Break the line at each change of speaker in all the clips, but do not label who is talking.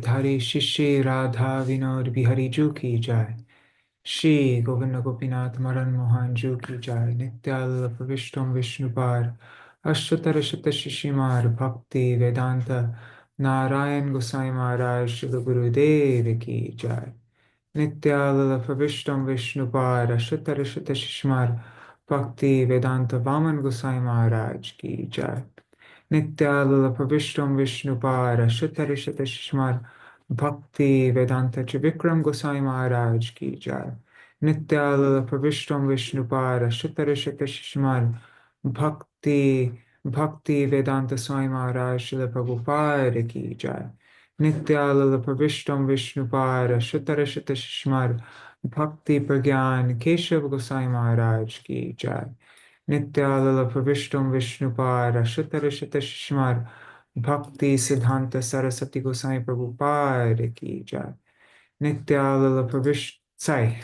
धारी शिष्य राधा विनोद बिहारी जू की जाय। श्री गोविंद गोपीनाथ मदन मोहन जू की जाय। नित्याल प्रविष्टम विष्णुपार अष्टोत्तर शत शिशिमार भक्ति वेदांत नारायण गोसाई महाराज श्री गुरुदेव की जाय। नित्याल प्रविष्टम विष्णुपार अष्टोत्तर शत शिशिमार भक्ति वेदांत वामन गोसाई महाराज की जाय। Nitya Pravishtam Vishnupara Shatarishata Shishmar Bhakti Vedanta Vikram Gosai Maharaj Ki Jai. Nitya Pravishtam Vishnupara Shatarishata Shishmar Bhakti Vedanta Swami Maharaj Srila Prabhupada Ki Jai. Nitya Pravishtam Vishnupara Shatarishata Shishmar Bhakti Pragyan Keshav Gosai Maharaj Ki Jai. Nityalala Pravishtam Vishnupara Shatarishata Shishmar Bhakti Siddhanta Saraswati Gosai Prabhupada Ki Jai. Nityalala Sorry,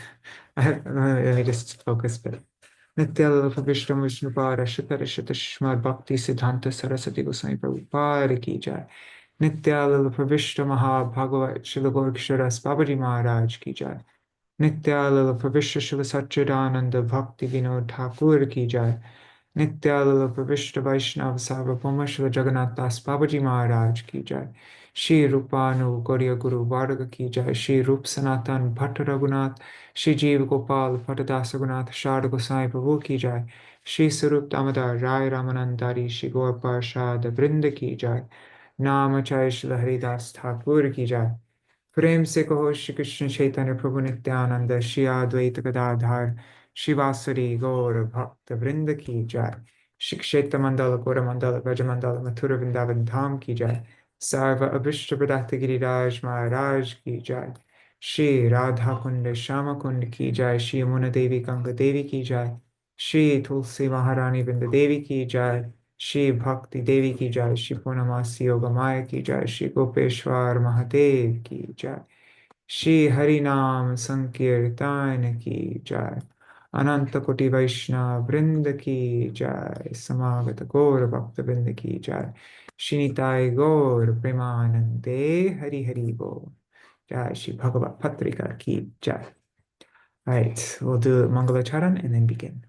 let me just focus a bit. Nityalala Pravishtam Vishnupara Shatarishata Shishmar Bhakti Siddhanta Saraswati Gosai Prabhupada Ki Jai. Nityalala Pravishta Maha Bhagavat Śrīla Gurudeva Babaji Maharaj Ki Jai. Nityalala Pravishta Śrīla Satchidananda Bhakti Vinod Thakur Ki Jai. Nityalala Pravishta Vaishnava Sarvabhauma Śrīla Jagannath Das Babaji Maharaj Ki Jai. Śrī Rūpānuga-dhārā Ki Jai. Śrī Rūp Sanatan Bhatta Raghunath Śrī Jeev Gopal Bhattadasa Raghunath Sharda Gosai Prabhu Ki Jai. Śrī Sarup Damodar Rai Ramanandari Śrī Gaur Parshad Vrinda Ki Jai. Namachay Śrīla Haridas Thakur Ki Jai. प्रेम से कहो श्री कृष्ण चैतन्य प्रभु नित्यानंद श्री अद्वैत गदाधर शिवासुरी गौर भक्त वृंद की जय। श्री क्षेत्र मंडल गौर मंडल ब्रज मंडल मथुरा वृंदावन धाम की जय। सर्व अभिष्ट प्रदात गिरिराज महाराज की जय। श्री राधा कुंड श्याम कुंड की जय। श्री यमुना देवी गंगा देवी की जय। श्री तुलसी महारानी वृंद देवी की जय। श्री भक्ति देवी की जय। श्री पूर्णमासी योग माया की जय। श्री गोपेश्वर महादेव की जय। श्री हरि नाम संकीर्तन की जय। अनंत कोटि वैष्णव वृंद की जय। समागत गौर भक्त वृंद की जय। श्रीनिताय गौर प्रेमानंदे हरि हरि बोल। जय श्री Bhagavata-patrikā की जय। Right, we'll do Mangalacharan and then begin.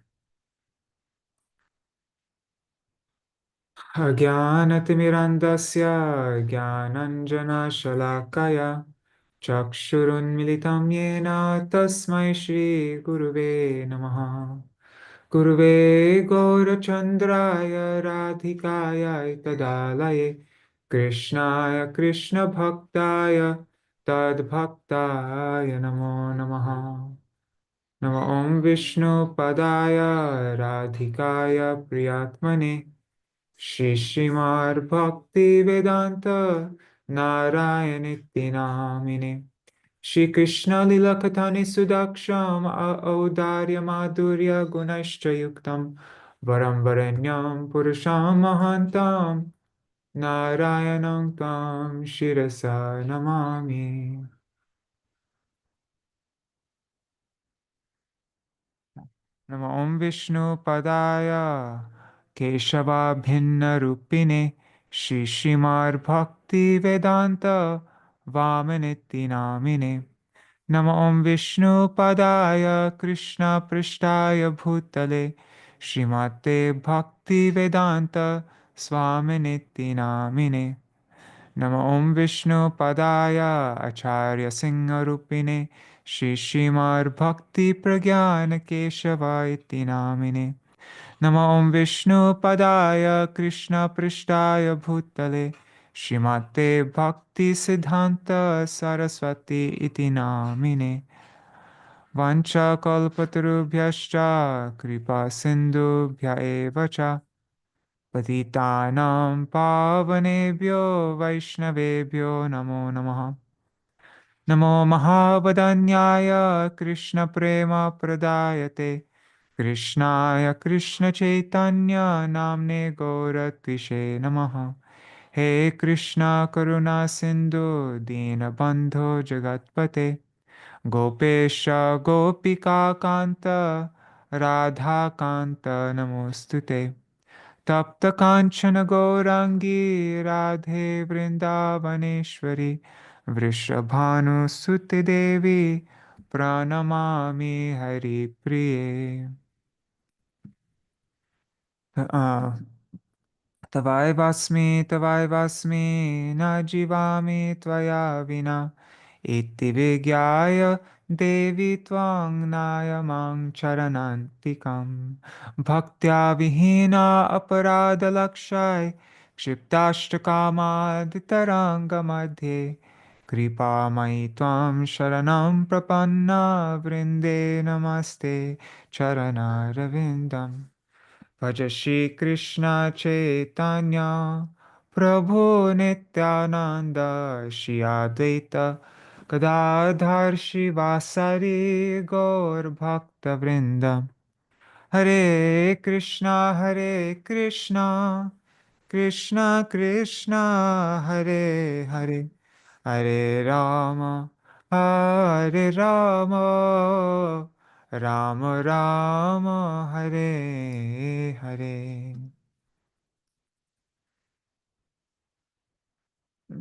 अज्ञानतिमिरन्दस्य ज्ञानञ्जनशलाकया चक्षुरुन्मिलितं येन तस्मै श्रीगुरुवे नमः। गुरुवे गौरचन्द्राय राधिकाय तदालये कृष्णाय कृष्णभक्ताय तद्भक्ताय नमो नमः। नमो ॐ विष्णुपदाय राधिकाय प्रियात्मने श्रीश्रीमार् भक्तिवेदान्त नारायणिति नामिने। श्रीकृष्ण लीलाकथानि सुदाक्षम् औदार्य माधुर्य गुणश्च युक्तं वरं वरेण्यं पुरुषं महान्तं नारायणं तं शिरसा नमामि। नमो ॐ विष्णुपदाय केशवाभिन्नरूपिणे श्रीश्रीमार्भक्तिवेदान्त वामनेति नामिने। नमो ॐ विष्णुपदाय कृष्णपृष्ठाय भूतले श्रीमते भक्तिवेदान्त स्वामिनेति नामिने। नमो ॐ विष्णुपदाय आचार्यसिंहरूपिणे श्रीश्रीमार्भक्तिप्रज्ञानकेशवाय इति नामिने। नमो ॐ विष्णुपदाय कृष्णपृष्ठाय भूतले श्रीमते भक्तिसिद्धान्त सरस्वती इति नामिने। वाञ्छाकल्पतरुभ्यश्च कृपासिन्धुभ्य एव च पतितानां पावनेभ्यो वैष्णवेभ्यो नमो नमः। नमो महावदन्याय कृष्णप्रेमप्रदायते कृष्णाय कृष्णचैतन्य नाम्ने गौरत्विषे नमः। हे कृष्ण करुणा सिन्धु दीनबन्धो जगत्पते Gopesh गोपिकान्त Radhakant नमोऽस्तुते। तप्तकाञ्चन गौराङ्गी Radhe Vrindavaneshwari Vrishabhanu Devi Pranamami Hari Priye. Tavaivasmi na jivami tvaya vina iti vigyaya devi tvang nayamang charanantikam bhaktya vihina aparada lakshay kshiptashtakamaditaranga madhe kripa mai tvam sharanam prapanna vrinde namaste charanaravindam. Bhaja Shri Krishna Chaitanya Prabhu Nityananda Shri Advaita Gadadhar Shivasari Gaur Bhakta Vrinda Hare Krishna Krishna Krishna Hare Hare Hare Rama Hare Rama Rama Rama Hare Hare.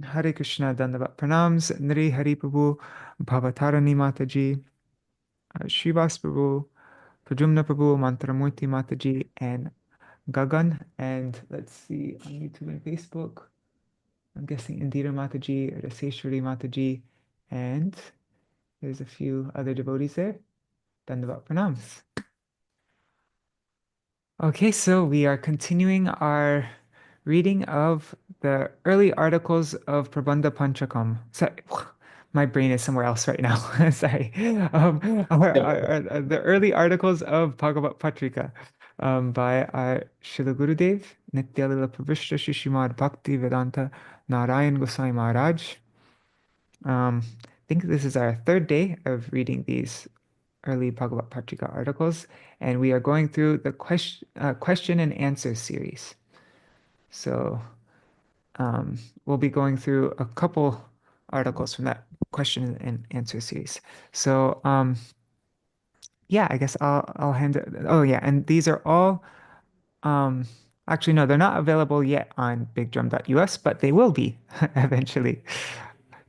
Hare Krishna Dandavat Pranams, Nri Hari Prabhu, Bhavatarani Mataji, Shivas Prabhu, Prajumna Prabhu, Mantramurti Mataji, and Gagan. And let's see on YouTube and Facebook, I'm guessing Indira Mataji, Raseshwari Mataji, and there's a few other devotees there. Dandavat Pranams. Okay, so we are continuing our reading of the early articles of Prabandha Panchakam. Sorry, my brain is somewhere else right now. Sorry. The early articles of Bhagavata-patrikā by Śrīla Gurudeva, Nityalila Pravishta Shishimad Bhaktivedānta Nārāyaṇa Gosvāmī Mahārāja. I think this is our third day of reading these early Bhagavata-patrikā articles, and we are going through the question and answer series. So we'll be going through a couple articles from that question and answer series. So yeah, I guess I'll hand it. Oh yeah, and these are all actually no, they're not available yet on bigdrum.us, but they will be eventually.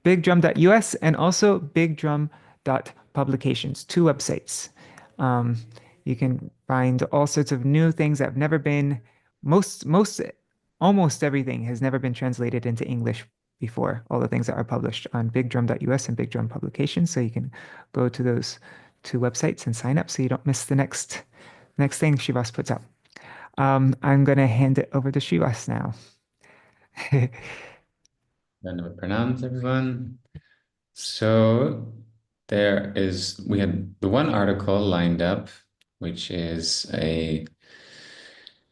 Bigdrum.us and also bigdrum.publications, two websites. You can find all sorts of new things that have never been, almost everything has never been translated into English before, all the things that are published on bigdrum.us and bigdrum publications. So you can go to those two websites and sign up so you don't miss the next thing Shivas puts out. I'm going to hand it over to Shivas now.
Pranams, everyone. So we had the one article lined up, which is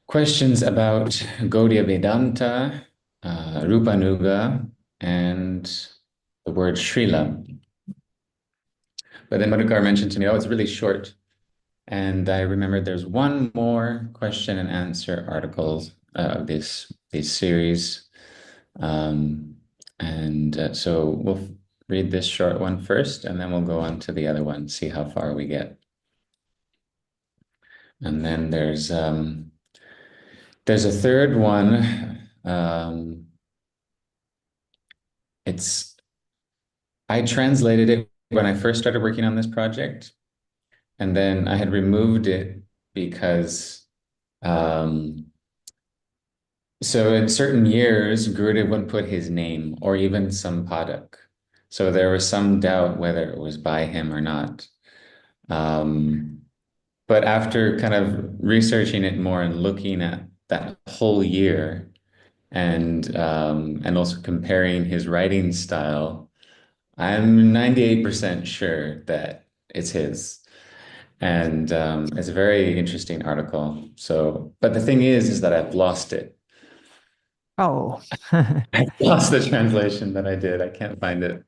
questions about Gauḍīya Vedānta, Rūpānuga, and the word Śrīla. But then Madhukar mentioned to me, oh, it's really short. And I remembered there's one more question and answer article of this series. So we'll read this short one first, and then we'll go on to the other one, see how far we get. And then there's a third one. I translated it when I first started working on this project, and then I had removed it because so in certain years, Gurudev wouldn't put his name or even some padak. So there was some doubt whether it was by him or not. But after kind of researching it more and looking at that whole year and also comparing his writing style, I'm 98% sure that it's his. And it's a very interesting article. So, but the thing is that I've lost it.
Oh.
I lost the translation that I did. I can't find it.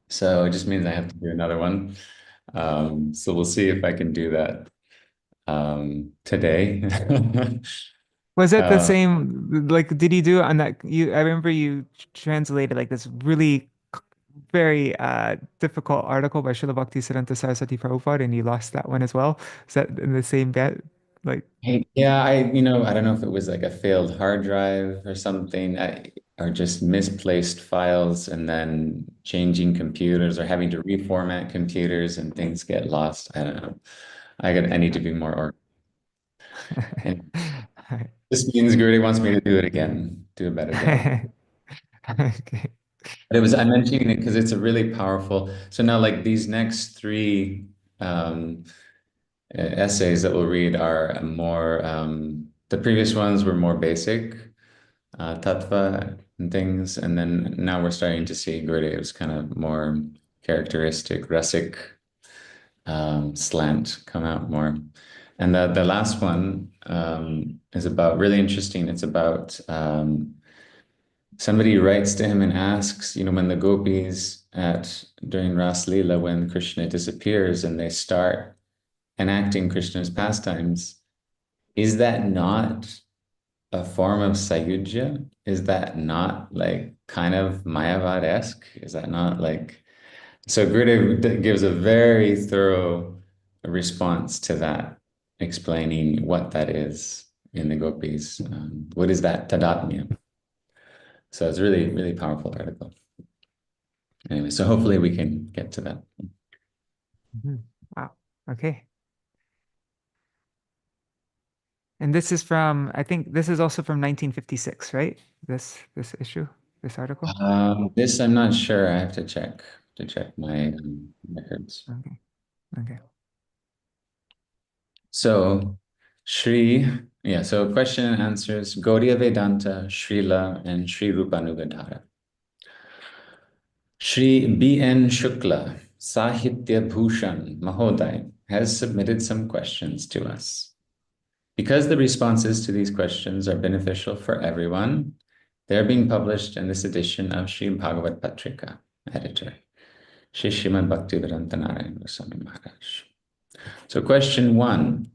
So it just means I have to do another one. So we'll see if I can do that today.
Was it the same, like, did you do it on that? I remember you translated like this really very difficult article by Srila Bhaktisiddhanta Saraswati Prabhupada, and you lost that one as well. Is that in the same bet? Like,
yeah, I don't know if it was like a failed hard drive or something. are just misplaced files and then changing computers or having to reformat computers and things get lost. I don't know. I need to be more organized. And this means Gurudeva wants me to do it again, do a better job.
Okay.
But I'm mentioning it because it's a really powerful. So now, like these next three essays that we'll read are more. The previous ones were more basic, tattva and things, and then now we're starting to see Gurudev's kind of more characteristic, rasic slant come out more. And the last one is about really interesting. It's about somebody writes to him and asks, when the gopis during Ras Leela, when Krishna disappears and they start enacting Krishna's pastimes, is that not a form of sayujya? Is that not like kind of Mayavad-esque? Is that not like... So Gurudev gives a very thorough response to that, explaining what that is in the gopis. What is that tadatmya? So it's a really, really powerful article. Anyway, so hopefully we can get to that.
Wow. Okay. And this is from, I think this is also from 1956, right? This issue, this article?
This I'm not sure. I have to check my records.
Okay. Okay.
So so question and answers, Gauḍīya Vedānta, Śrīla, and Śrī Rūpānuga-dhārā. Shri B.N. Shukla, Sahitya Bhushan Mahodaya, has submitted some questions to us. Because the responses to these questions are beneficial for everyone, they're being published in this edition of Shri Bhāgavata-patrikā, editor, Shri Srimad Bhaktivedānta Nārāyaṇa Gosvāmī Mahārāja. So question 1,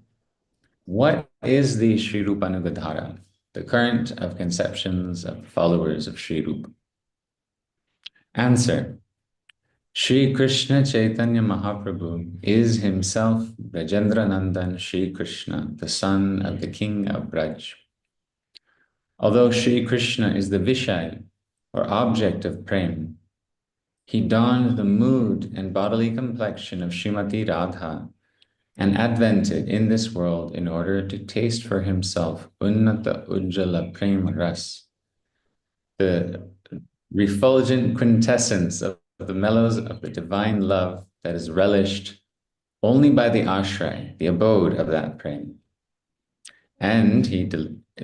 what is the Śrī Rūpānuga-dhārā, the current of conceptions of followers of Śrī Rūpa? Answer. Shri Krishna Chaitanya Mahaprabhu is himself Brajendra Nandan Shri Krishna, the son of the king of Braj. Although Shri Krishna is the Vishay, or object of prem, he donned the mood and bodily complexion of Srimati Radha and advented in this world in order to taste for himself Unnata Ujjala Prem Ras, the refulgent quintessence of the mellows of the divine love that is relished only by the ashray, the abode of that prem. And he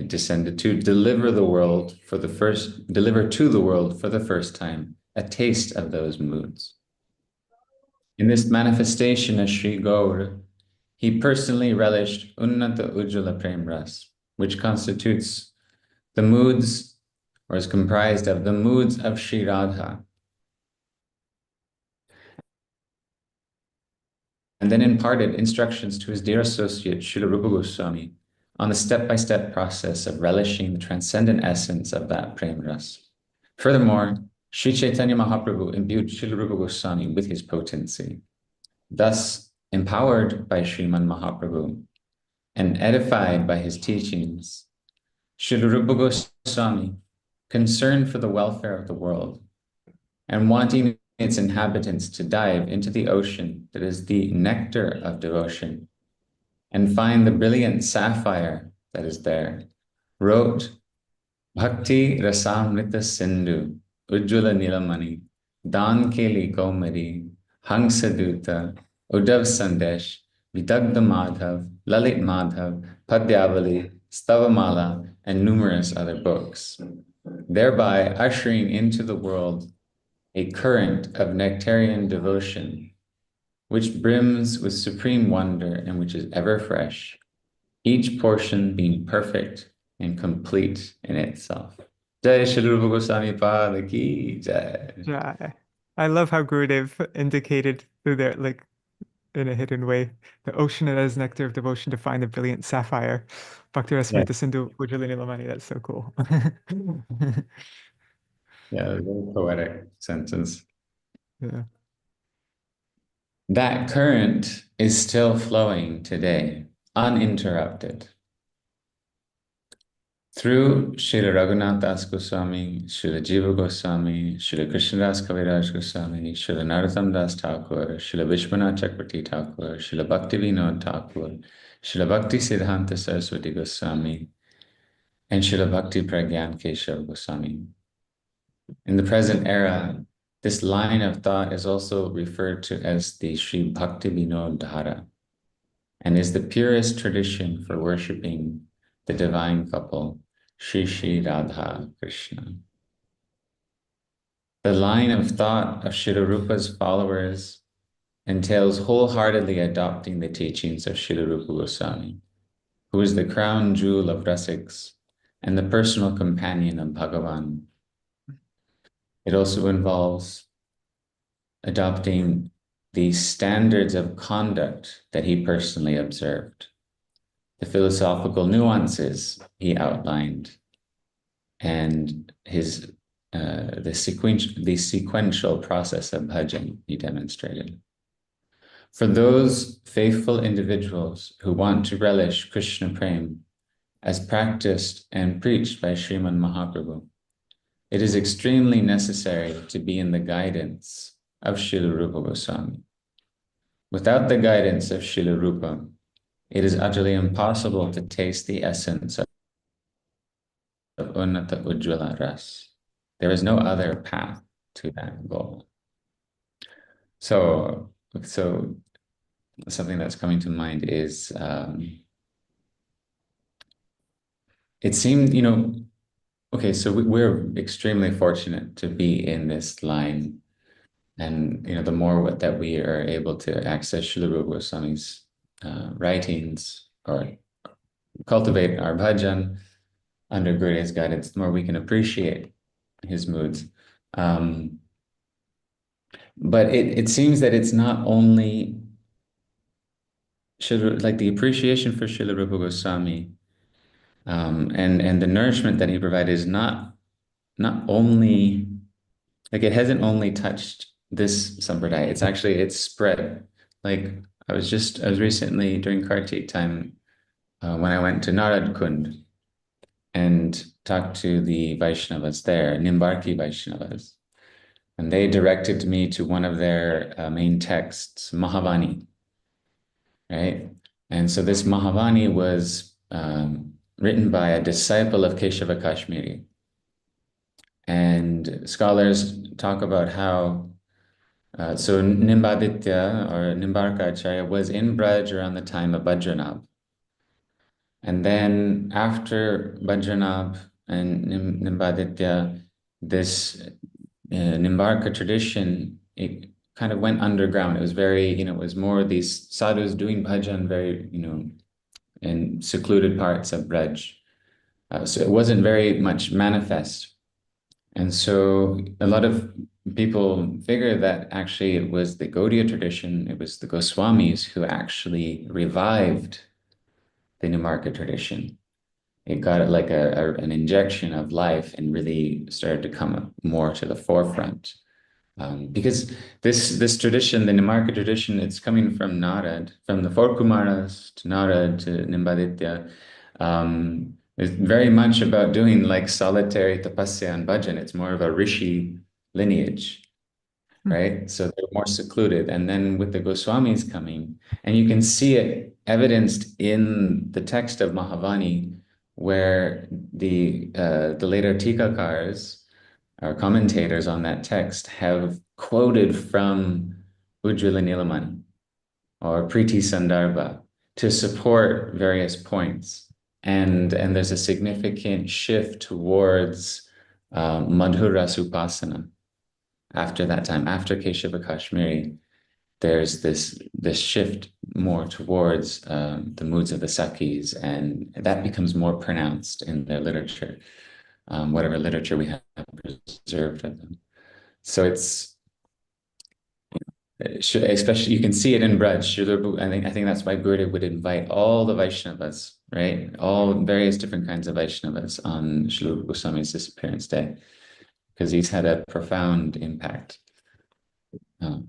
descended to deliver to the world for the first time a taste of those moods. In this manifestation as Sri Gaur, he personally relished Unnata Ujjala Prem Ras, which constitutes the moods, or is comprised of the moods of Sri Radha, and then imparted instructions to his dear associate, Śrīla Gurudeva, on the step-by-step process of relishing the transcendent essence of that prem ras. Furthermore, Sri Chaitanya Mahaprabhu imbued Śrīla Gurudeva with his potency. Thus, empowered by Sriman Mahaprabhu and edified by his teachings, Śrīla Gurudeva, concerned for the welfare of the world and wanting its inhabitants to dive into the ocean that is the nectar of devotion and find the brilliant sapphire that is there, wrote Bhakti Rasamrita Sindhu, Ujjvala Nilamani, Dan Keli Kaumari, Hangsaduta, Uddhav Sandesh, Vidagdha Madhav, Lalit Madhav, Padyavali, Stavamala, and numerous other books, thereby ushering into the world a current of nectarian devotion, which brims with supreme wonder and which is ever fresh, each portion being perfect and complete in itself. Jai Śrī Rūpa Gosvāmī Pada Ki Jai.
Yeah. I love how Gurudev indicated through there, like in a hidden way, the ocean that is nectar of devotion to find the brilliant sapphire. Bhakti Rasamrita Sindhu Ujjvala Nilamani. That's so cool.
Yeah, a very poetic sentence.
Yeah.
That current is still flowing today, uninterrupted. Through Śrīla Raghunath Goswami, Śrīla Jiva Goswami, Śrīla Krishnadas Kaviraj Goswami, Śrīla Narottam Das Thakur, Śrīla Vishwanath Chakravarti Thakur, Śrīla Bhaktivedānta Thakur, Śrīla Bhakti Siddhanta Saraswati Goswami, and Śrīla Bhakti Pragyan Keshav Goswami. In the present era, this line of thought is also referred to as the Śrī Bhaktivedānta and is the purest tradition for worshipping the divine couple, Shri Shri Radha Krishna. The line of thought of Śrīla Rupa's followers entails wholeheartedly adopting the teachings of Śrīla Rupa Goswami, who is the crown jewel of Rasiks and the personal companion of Bhagavan. It also involves adopting the standards of conduct that he personally observed, the philosophical nuances he outlined, and the sequential process of bhajan he demonstrated. For those faithful individuals who want to relish Krishna Prem as practiced and preached by Sriman Mahaprabhu, it is extremely necessary to be in the guidance of Śrīla Rupa Goswami. Without the guidance of Śrīla Rupa, it is utterly impossible to taste the essence of Unnata Ujjvala Ras. There is no other path to that goal. So something that's coming to mind is, it seemed, okay, so we're extremely fortunate to be in this line. And, the more that we are able to access Śrīla Rupa Goswami's writings or cultivate our bhajan under Gurudeva's guidance, the more we can appreciate his moods. But it seems that it's not only like the appreciation for Śrīla Rupa Goswami and the nourishment that he provided is not only, like it hasn't only touched this sampradaya, it's spread. Like I was recently during Kartik time when I went to Narad Kund and talked to the Vaishnavas there, Nimbarki Vaishnavas, and they directed me to one of their main texts, Mahavani, right? And so this Mahavani was written by a disciple of Keshava Kashmiri. And scholars talk about how so Nimbaditya or Nimbarka Acharya was in Braj around the time of Bajranab. And then after Bajranab and Nimbaditya, this Nimbarka tradition, it kind of went underground. It was very, it was more these sadhus doing bhajan very, in secluded parts of Braj. So it wasn't very much manifest. And so a lot of people figure that actually it was the Gauḍīya tradition, it was the Goswamis who actually revived the Nimbarka tradition. It got like an injection of life and really started to come more to the forefront. Because this tradition, the Nimbarka tradition, it's coming from Narad, from the four Kumaras to Narad to Nimbaditya. It's very much about doing like solitary tapasya and bhajan. It's more of a rishi lineage, right? So they're more secluded. And then with the Goswamis coming, and you can see it evidenced in the text of Mahavani, where the later tikakars, our commentators on that text, have quoted from Ujjvala Nilamani or Priti Sandarbha to support various points. And there's a significant shift towards Madhuras Upasana after that time. After Keshava Kashmiri, there's this shift more towards the moods of the Sakis, and that becomes more pronounced in their literature, whatever literature we have preserved of them. So it's, especially you can see it in Braj. I think that's why Gurudev would invite all the Vaishnavas, right? All various different kinds of Vaishnavas on Śrīla Rupa Goswami's disappearance day, because he's had a profound impact. Yeah.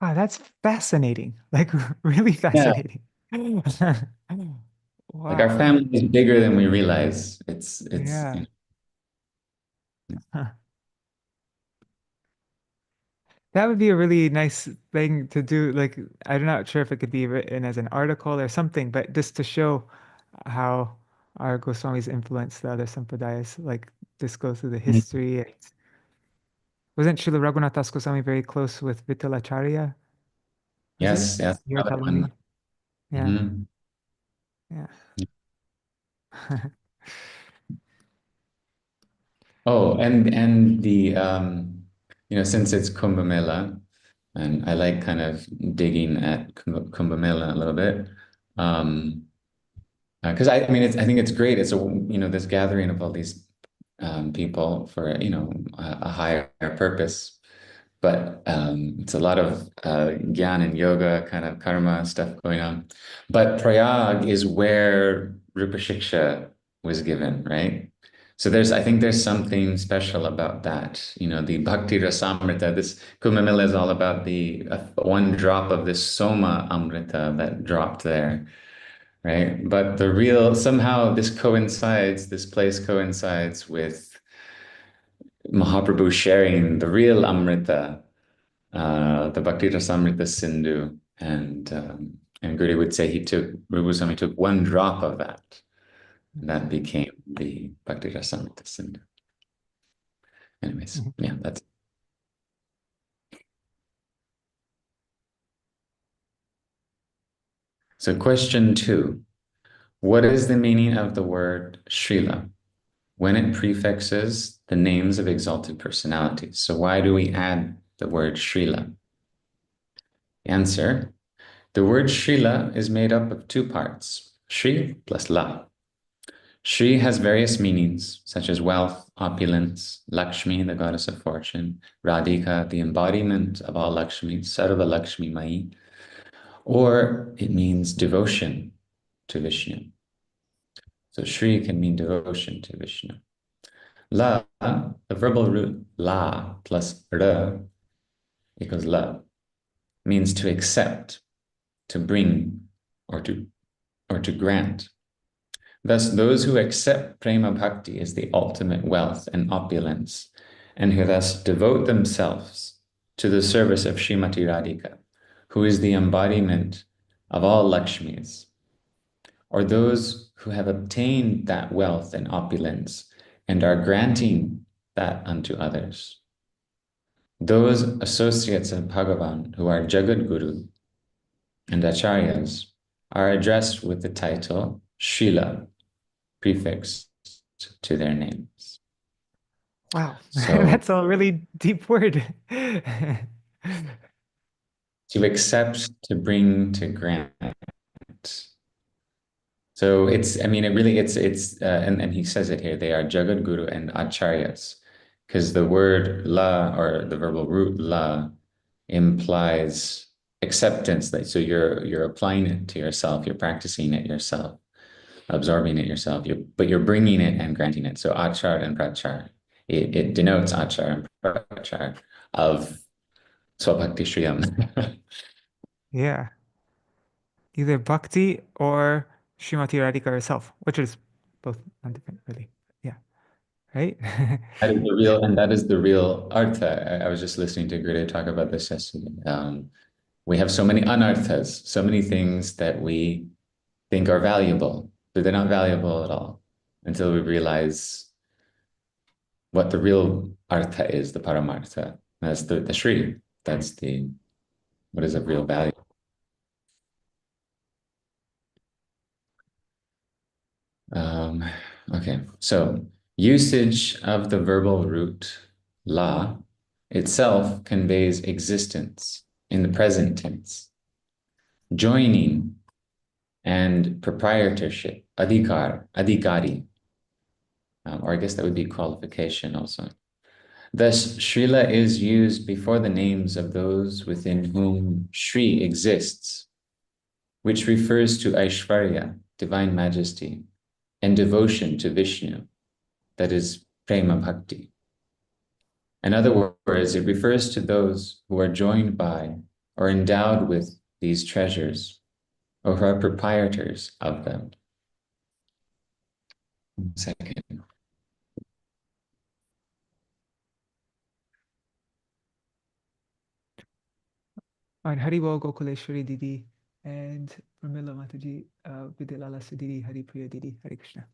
Wow, that's fascinating. Like really fascinating.
Like our
Wow.
family is bigger than we realize. It's
Yeah. Huh. That would be a really nice thing to do. Like, I'm not sure if it could be written as an article or something, but just to show how our Goswamis influenced the other sampradayas. Like, just go through the history. Wasn't Srila Raghunath Das Goswami very close with Vittalacharya? Was he?
yes, yes,
You were
another
telling
one.
me. Yeah.
Mhm.
Yeah.
Oh, and the since it's Kumbh Mela, and I like kind of digging at Kumbh Mela a little bit. Because I mean, I think it's great. It's this gathering of all these people for a higher purpose. But it's a lot of gyan and yoga kind of karma stuff going on. But Prayag is where Rupa Shiksha was given, right? So I think there's something special about that. The Bhakti Rasamrita, this Kumbh Mela is all about the one drop of this Soma Amrita that dropped there, right? But somehow this place coincides with Mahaprabhu sharing the real Amrita, the Bhakti Rasamrita Sindhu, and Guru would say Rupa Goswami took one drop of that. That became the Bhakti Rasamrita Sindhu. Anyways, yeah, that's. So question 2, what is the meaning of the word Śrīla when it prefixes the names of exalted personalities? So why do we add the word Śrīla? Answer, the word Śrīla is made up of 2 parts, Śrī plus La. Śrī has various meanings, such as wealth, opulence, Lakshmi, the goddess of fortune, Radhika, the embodiment of all Lakshmi, Sarva Lakshmi Mai, or it means devotion to Vishnu. So Śrī can mean devotion to Vishnu. La, the verbal root La plus Ra equals La, means to accept, to bring, or to grant. Thus, those who accept prema bhakti as the ultimate wealth and opulence, and who thus devote themselves to the service of Srimati Radhika, who is the embodiment of all Lakshmis, or those who have obtained that wealth and opulence and are granting that unto others. Those associates of Bhagavan who are Jagat Guru and Acharyas are addressed with the title Śrīla, prefixed to their names.
Wow.
So
That's a really deep word.
to accept, to bring, to grant. So and he says it here, they are Jagat Guru and Acharyas, because the word la, or the verbal root la, implies acceptance. So you're applying it to yourself, you're practicing it yourself, absorbing it yourself, but you're bringing it and granting it. So achar and prachar, it denotes achar and prachar of Swabhakti Shriyam.
Yeah. Either Bhakti or Srimati Radhika herself, which is both different, really. Yeah. Right?
That is the real artha. I was just listening to Gurudev talk about this yesterday. We have so many anarthas, so many things that we think are valuable, but they're not valuable at all until we realize what the real artha is, the paramartha. That's the Shri. That's what is of real value. Okay, so usage of the verbal root la itself conveys existence in the present tense, joining and proprietorship, adhikar, adhikari, or I guess that would be qualification also. Thus, Śrīla is used before the names of those within whom Śrī exists, which refers to Aishvarya, divine majesty, and devotion to Vishnu, that is prema bhakti. In other words, it refers to those who are joined by or endowed with these treasures, or who are proprietors of them. 1 second.
And Hari Bol Gokuleshwari Didi and Pramila Mataji, Vidilala Didi, Hari Priya Didi, Hari Krishna.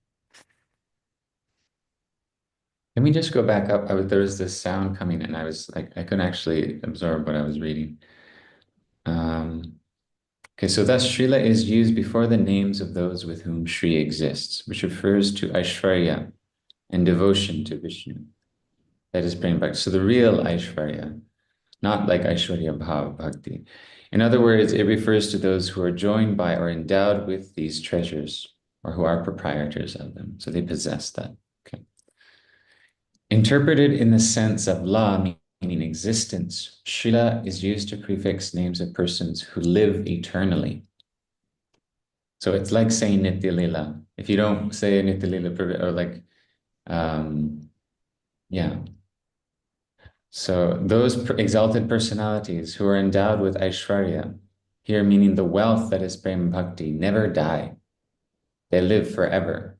Let me just go back up. There was this sound coming in. I was like, I couldn't actually absorb what I was reading. Okay, so thus Srila is used before the names of those with whom Shri exists, which refers to Aishwarya and devotion to Vishnu. That is Prem Bhakti. So the real Aishwarya, not like Aishwarya Bhav Bhakti. In other words, it refers to those who are joined by or endowed with these treasures, or who are proprietors of them. So they possess that. Okay. Interpreted in the sense of la, meaning existence, Srila is used to prefix names of persons who live eternally. So it's like saying Nitya Lila. If you don't say Nitya Lila, or like, yeah. So those exalted personalities who are endowed with Aishwarya, here meaning the wealth that is Prema Bhakti, never die. They live forever.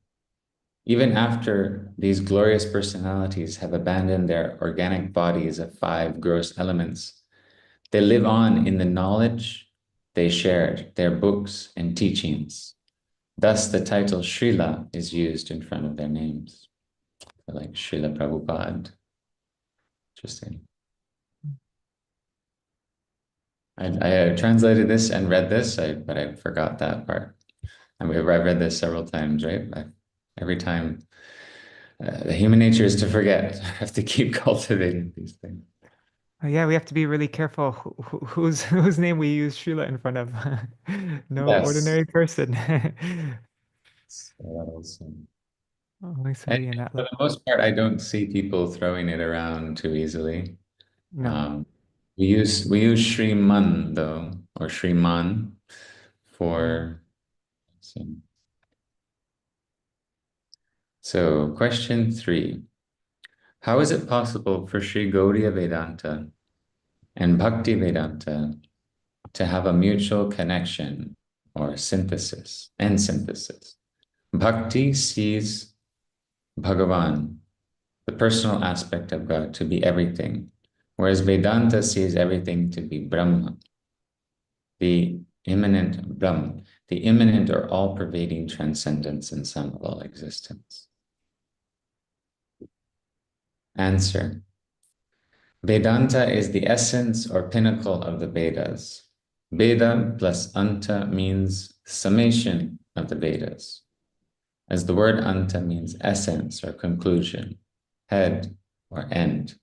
Even after these glorious personalities have abandoned their organic bodies of 5 gross elements, they live on in the knowledge they shared, their books and teachings. Thus, the title Srila is used in front of their names, like Srila Prabhupada. Interesting. I translated this and read this, but I forgot that part. And I've read this several times, right? Every time, the human nature is to forget. I have to keep cultivating these things.
Yeah, we have to be really careful whose name we use Srila in front of. No
Yes.
ordinary person. Only somebody in that
For the
level.
most part, I don't see people throwing it around too easily.
No.
We use Shriman though, or Shriman for. So question 3. How is it possible for Śrī Gauḍīya Vedānta and Bhaktivedānta to have a mutual connection or synthesis and synthesis? Bhakti sees Bhagavan, the personal aspect of God, to be everything, whereas Vedanta sees everything to be Brahma, the immanent Brahma, the immanent or all-pervading transcendence and sum of all existence. Answer. Vedanta is the essence or pinnacle of the Vedas. Veda plus Anta means summation of the Vedas, as the word Anta means essence or conclusion, head or end.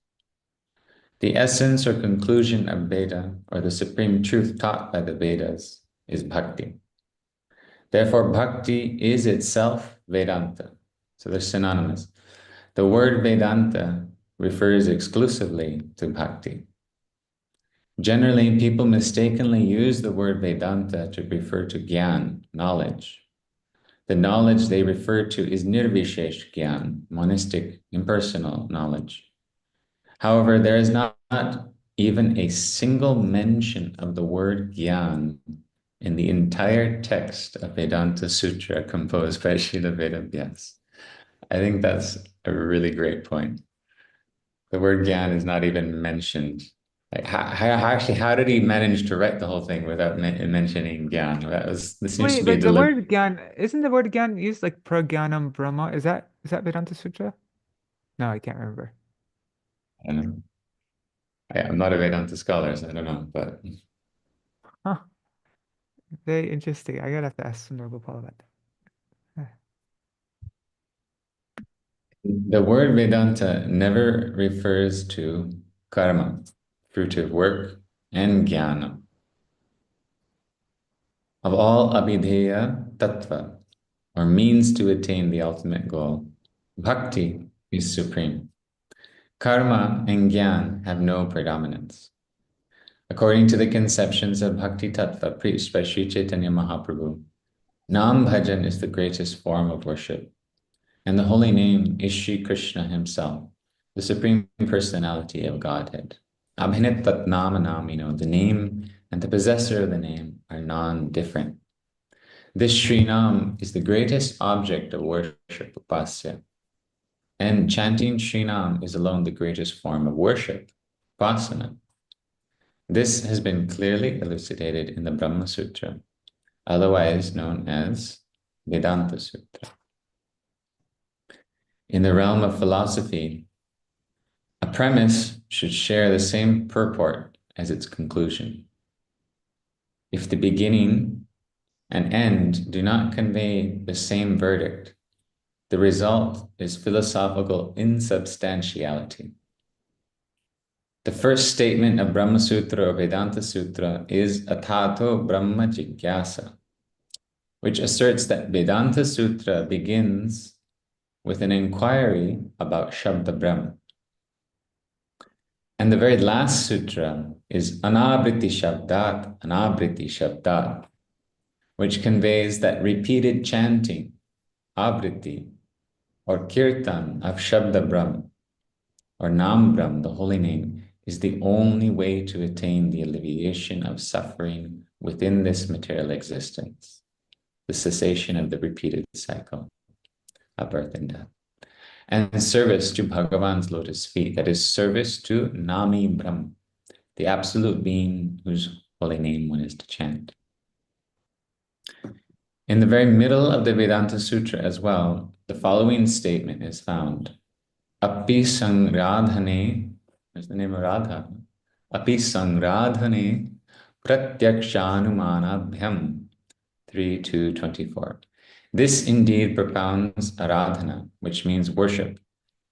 The essence or conclusion of Veda, or the supreme truth taught by the Vedas, is Bhakti. Therefore, Bhakti is itself Vedanta. So they're synonymous. The word Vedanta refers exclusively to Bhakti. Generally, people mistakenly use the word Vedanta to refer to Gyan, knowledge. The knowledge they refer to is Nirvishesh Gyan, monistic, impersonal knowledge. However, there is not even a single mention of the word Gyan in the entire text of Vedanta Sutra composed by Srila Vedavyas. I think that's a really great point. The word Gyan is not even mentioned. Like how did he manage to write the whole thing without mentioning Gyan? This seems to
Wait,
be a
but the
deliberate.
word Gyan, isn't the word Gyan used like Pragyanam Brahma? Is that Vedanta Sutra? No, I can't remember.
I don't know. I'm not a Vedanta scholar, so I don't know, but
Huh. Very interesting. I gotta have to ask Sundar Gopal about that.
the word Vedanta never refers to karma, fruitive work, and jnana. Of all abhidheya tattva, or means to attain the ultimate goal, bhakti is supreme. Karma and jnana have no predominance. According to the conceptions of bhakti tattva preached by Sri Chaitanya Mahaprabhu, Nam Bhajan is the greatest form of worship, and the holy name is Sri Krishna himself, the Supreme Personality of Godhead. Abhinit tat nama namino, the name and the possessor of the name are non-different. This Shrinam is the greatest object of worship, upasya. And chanting Shrinam is alone the greatest form of worship, upasana. This has been clearly elucidated in the Brahma Sutra, otherwise known as Vedanta Sutra. In the realm of philosophy, a premise should share the same purport as its conclusion. If the beginning and end do not convey the same verdict, the result is philosophical insubstantiality. The first statement of Brahma Sutra or Vedanta Sutra is Atato Brahma Jigyasa, which asserts that Vedanta Sutra begins with an inquiry about Shabda Brahma. And the very last sutra is Anabriti Shabdat, which conveys that repeated chanting, abriti, or kirtan of Shabda Brahma, or Nam Brahma, the holy name, is the only way to attain the alleviation of suffering within this material existence, the cessation of the repeated cycle of birth and death, and service to Bhagavan's lotus feet, that is service to Nami Brahma, the absolute being whose holy name one is to chant. In the very middle of the Vedanta Sutra as well, the following statement is found. Api Sangradhane, what's the name of Radha? Api Sangradhane Pratyakshanumanabhyam 3:2-24. This indeed propounds aradhana, which means worship,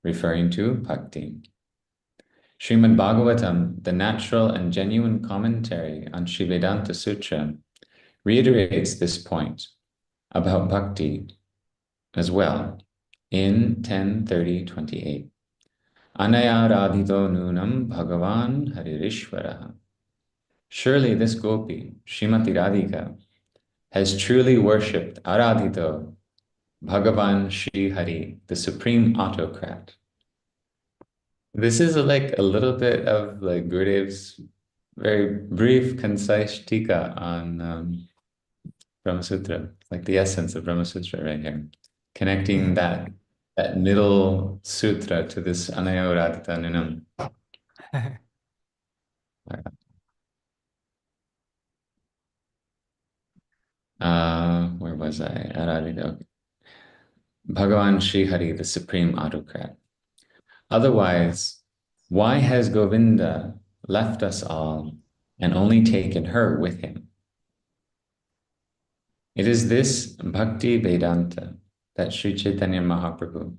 referring to bhakti. Srimad Bhagavatam, the natural and genuine commentary on Śrī Vedanta Sutra, reiterates this point about bhakti as well in 10:30-28. Anaya radhito nunam bhagavan haririshvaraha. Surely this gopi, Srimati Radhika, has truly worshipped Aradhito, Bhagavan Shri Hari, the supreme autocrat. This is like a little bit of like Gurudev's very brief, concise tika on Brahma Sutra, like the essence of Brahma Sutra right here, connecting that middle sutra to this Anaya Radhita Nunam. Where was I? Aradhita. Bhagavan Shri Hari, the supreme autocrat. Otherwise, why has Govinda left us all and only taken her with him? It is this Bhaktivedānta that Sri Chaitanya Mahaprabhu,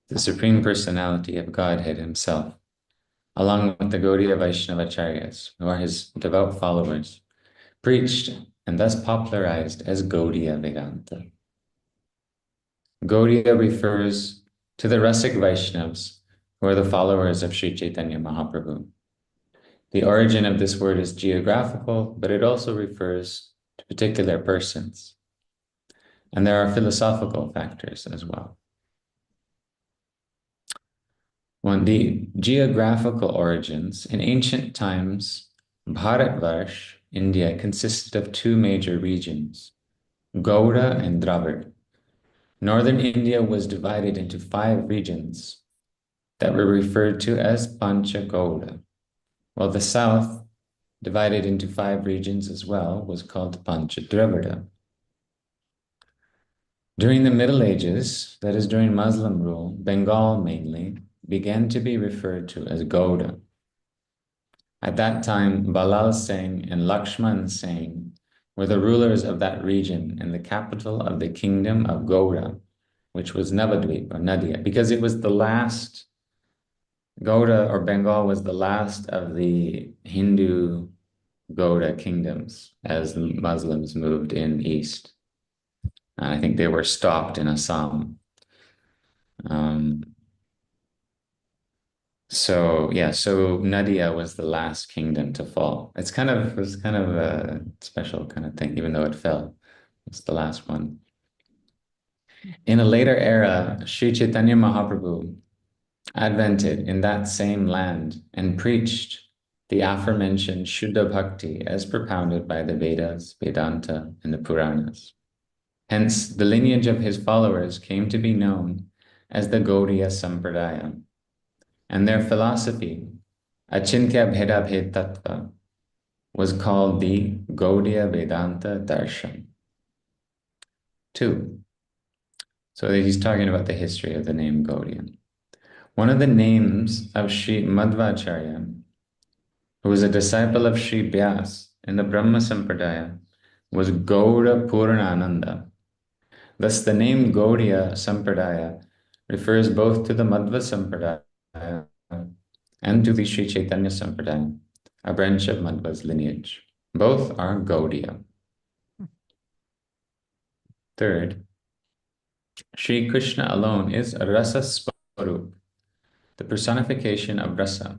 the Supreme Personality of Godhead himself, along with the Gauḍīya Vaishnavacharyas, who are his devout followers, preached and thus popularized as Gauḍīya Vedānta. Gauḍīya refers to the Rasik Vaishnavas, who are the followers of Sri Chaitanya Mahaprabhu. The origin of this word is geographical, but it also refers to particular persons. And there are philosophical factors as well. One, the geographical origins. In ancient times, Bharatvarsh, India, consisted of two major regions, Gauda and Dravid. Northern India was divided into 5 regions that were referred to as Pancha Gauda, while the south, divided into 5 regions as well, was called Pancha Dravida. During the Middle Ages, that is during Muslim rule, Bengal mainly, began to be referred to as Gauda. At that time, Balal Singh and Lakshman Singh were the rulers of that region and the capital of the kingdom of Gauda, which was Navadvip or Nadia, because it was the last, Gauda or Bengal was the last of the Hindu Gauda kingdoms as the Muslims moved in east. And I think they were stopped in Assam. So Nadia was the last kingdom to fall. It was kind of a special kind of thing, even though it fell. It's the last one. In a later era, Sri Chaitanya Mahaprabhu advented in that same land and preached the aforementioned Shuddha Bhakti as propounded by the Vedas, Vedanta, and the Puranas. Hence, the lineage of his followers came to be known as the Gauḍīya Sampradaya, and their philosophy, Achintya Bheda Bhed Tattva, was called the Gauḍīya Vedānta darshan. 2. So he's talking about the history of the name Gaudiya. One of the names of Sri Madhvacharya, who was a disciple of Sri Vyāsa in the Brahma Sampradaya, was Gaura Puranananda. Thus, the name Gaudiya Sampradaya refers both to the Madhva Sampradaya and to the Sri Chaitanya Sampradaya, a branch of Madhva's lineage. Both are Gaudiya. Third, Sri Krishna alone is Rasa Swarup, the personification of Rasa,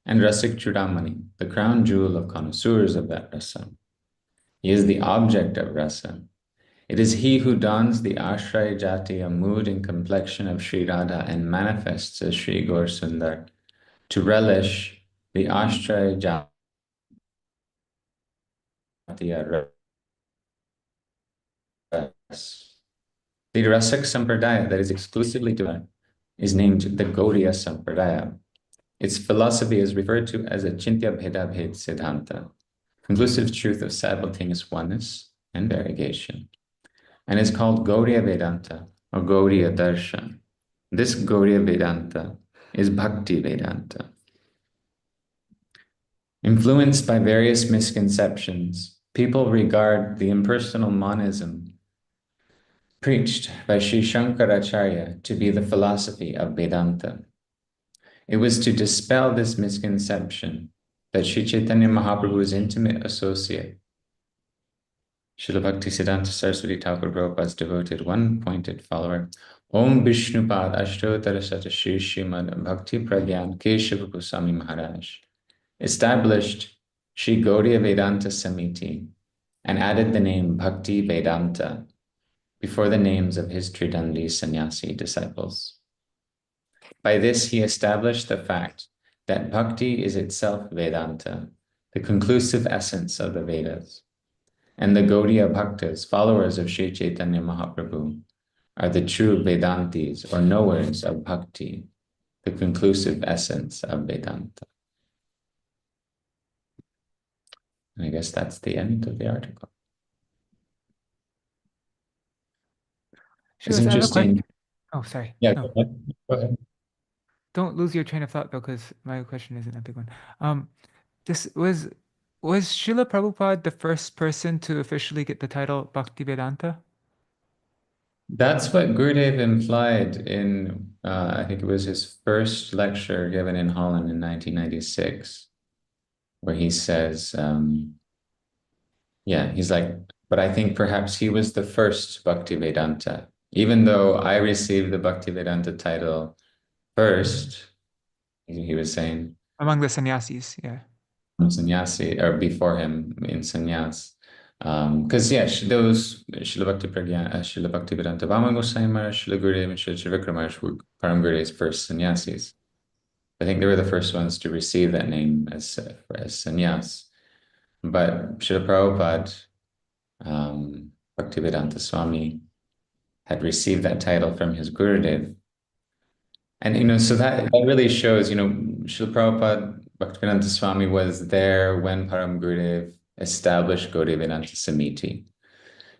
and Rasik Chudamani, the crown jewel of connoisseurs of that Rasa. He is the object of Rasa. It is he who dons the Ashraya Jatiya mood and complexion of Sri Radha and manifests as Sri Gaur Sundar to relish the Ashraya Jatiya ras. The Rasak Sampradaya that is exclusively divine is named the Gauḍīya Sampradaya. Its philosophy is referred to as Achintya Bheda Bhed Siddhanta, conclusive truth of simultaneous oneness and variegation, and is called Gauḍīya Vedānta or Gauḍīya Darshan. This Gauḍīya Vedānta is Bhaktivedānta. Influenced by various misconceptions, people regard the impersonal monism preached by Sri Shankaracharya to be the philosophy of Vedanta. It was to dispel this misconception that Sri Chaitanya Mahaprabhu's intimate associate, Srila Bhaktisiddhanta Saraswati Thakur Prabhupada's devoted one-pointed follower, Om Vishnupad Ashtotara Sata Shri Srimad Bhakti Pragyan Keshava Gosvāmī Mahārāja, established Sri Gauḍīya Vedānta Samiti and added the name Bhaktivedānta before the names of his Tridandi sannyasi disciples. By this, he established the fact that bhakti is itself Vedanta, the conclusive essence of the Vedas, and the Gaudiya Bhaktas, followers of Sri Chaitanya Mahaprabhu, are the true Vedantis or knowers of bhakti, the conclusive essence of Vedanta. And I guess that's the end of the article. It's interesting.
Oh, sorry.
Yeah,
No.
go ahead.
Don't lose your train of thought though, because my question isn't a big one. This was Srila Prabhupada the first person to officially get the title Bhaktivedānta?
That's what Gurudev implied in, I think it was his first lecture given in Holland in 1996, where he says, he's like, but I think perhaps he was the first Bhaktivedānta. Even though I received the Bhaktivedānta title first, he was saying.
Among the sannyasis, yeah.
Sannyasi, or before him in sannyas. Because, those Śrīla Bhaktivedānta Vāma Gosvāmī Mahārāja, Śrīla Gurudeva, and Śrīla Vikrama Mahārāja were Param Gurudev's first sannyasis. I think they were the first ones to receive that name as sannyas. But Śrīla Prabhupada, Bhaktivedānta Swami, had received that title from his Gurudev. And, so that really shows, Śrīla Prabhupada, Bhaktivedānta Swami was there when Param Gurudev established Gauḍīya Vedānta Samiti.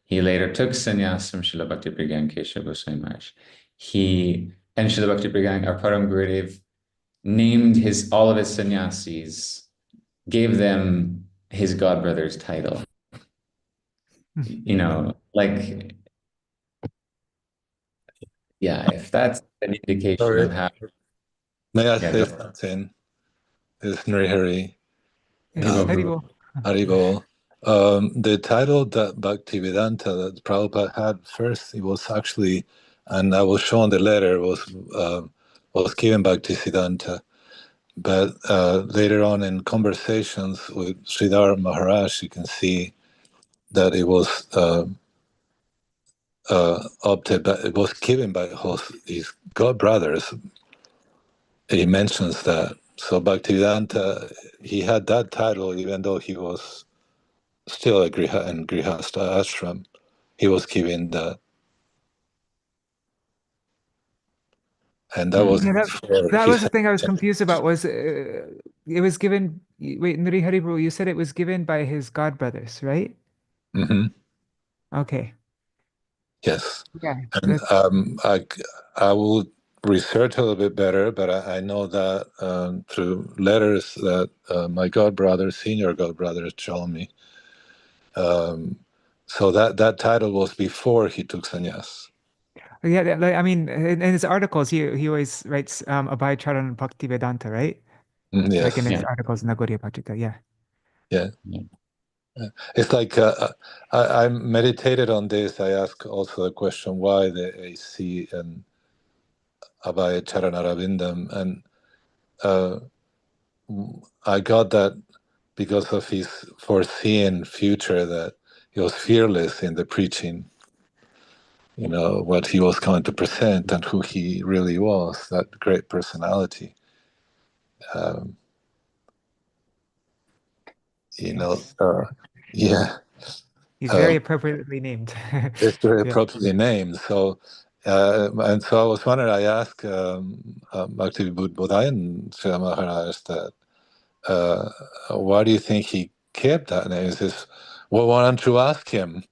He later took sannyas from Śrīla Bhakti Pragyan Keshava Gosvāmī Mahārāja. And Śrīla Bhakti Pragyan, our Param Gurudev, named all of his sannyasis, gave them his godbrother's title. If that's an indication of how.
May I say something? This is Nrihari.
Haribol.
The title that Bhaktivedānta that Prabhupada had first, it was actually, and I was shown the letter, was given Bhaktisiddhanta. But later on in conversations with Sridhar Maharaj, you can see that it was opted, but it was given by his godbrothers. He mentions that. So Bhaktivedānta, he had that title even though he was still in Grihastha ashram. he was given that. And that was
Yeah,
before
that
he
was the
said,
thing I was confused about. Was it was given? Wait, Nuri Haribro, you said it was given by his godbrothers, right?
Mhm,
Okay.
yes.
Yeah,
And
that
I will research a little bit better, but I know that through letters that my godbrother, senior godbrother, told me. So that title was before he took sannyas.
yeah. Like, I mean, in his articles, he always writes Abhay Charan Bhaktivedānta, right? Like in
Yes,
his
Yeah.
articles in the Gauḍīya-pātrikā. Yeah.
yeah.
Yeah.
It's like I meditated on this. I asked also the question why the AC and Abhay Charanarabindam, and I got that because of his foreseeing future, that he was fearless in the preaching, what he was going to present and who he really was, that great personality. Um,
Yes.
yeah,
He's
uh,
very appropriately named.
it's very
Yeah.
appropriately named. So, and so I was wondering, I asked Bhaktivedānta Srila Mahārāja that, why do you think he kept that name? He says, well, why don't you ask him?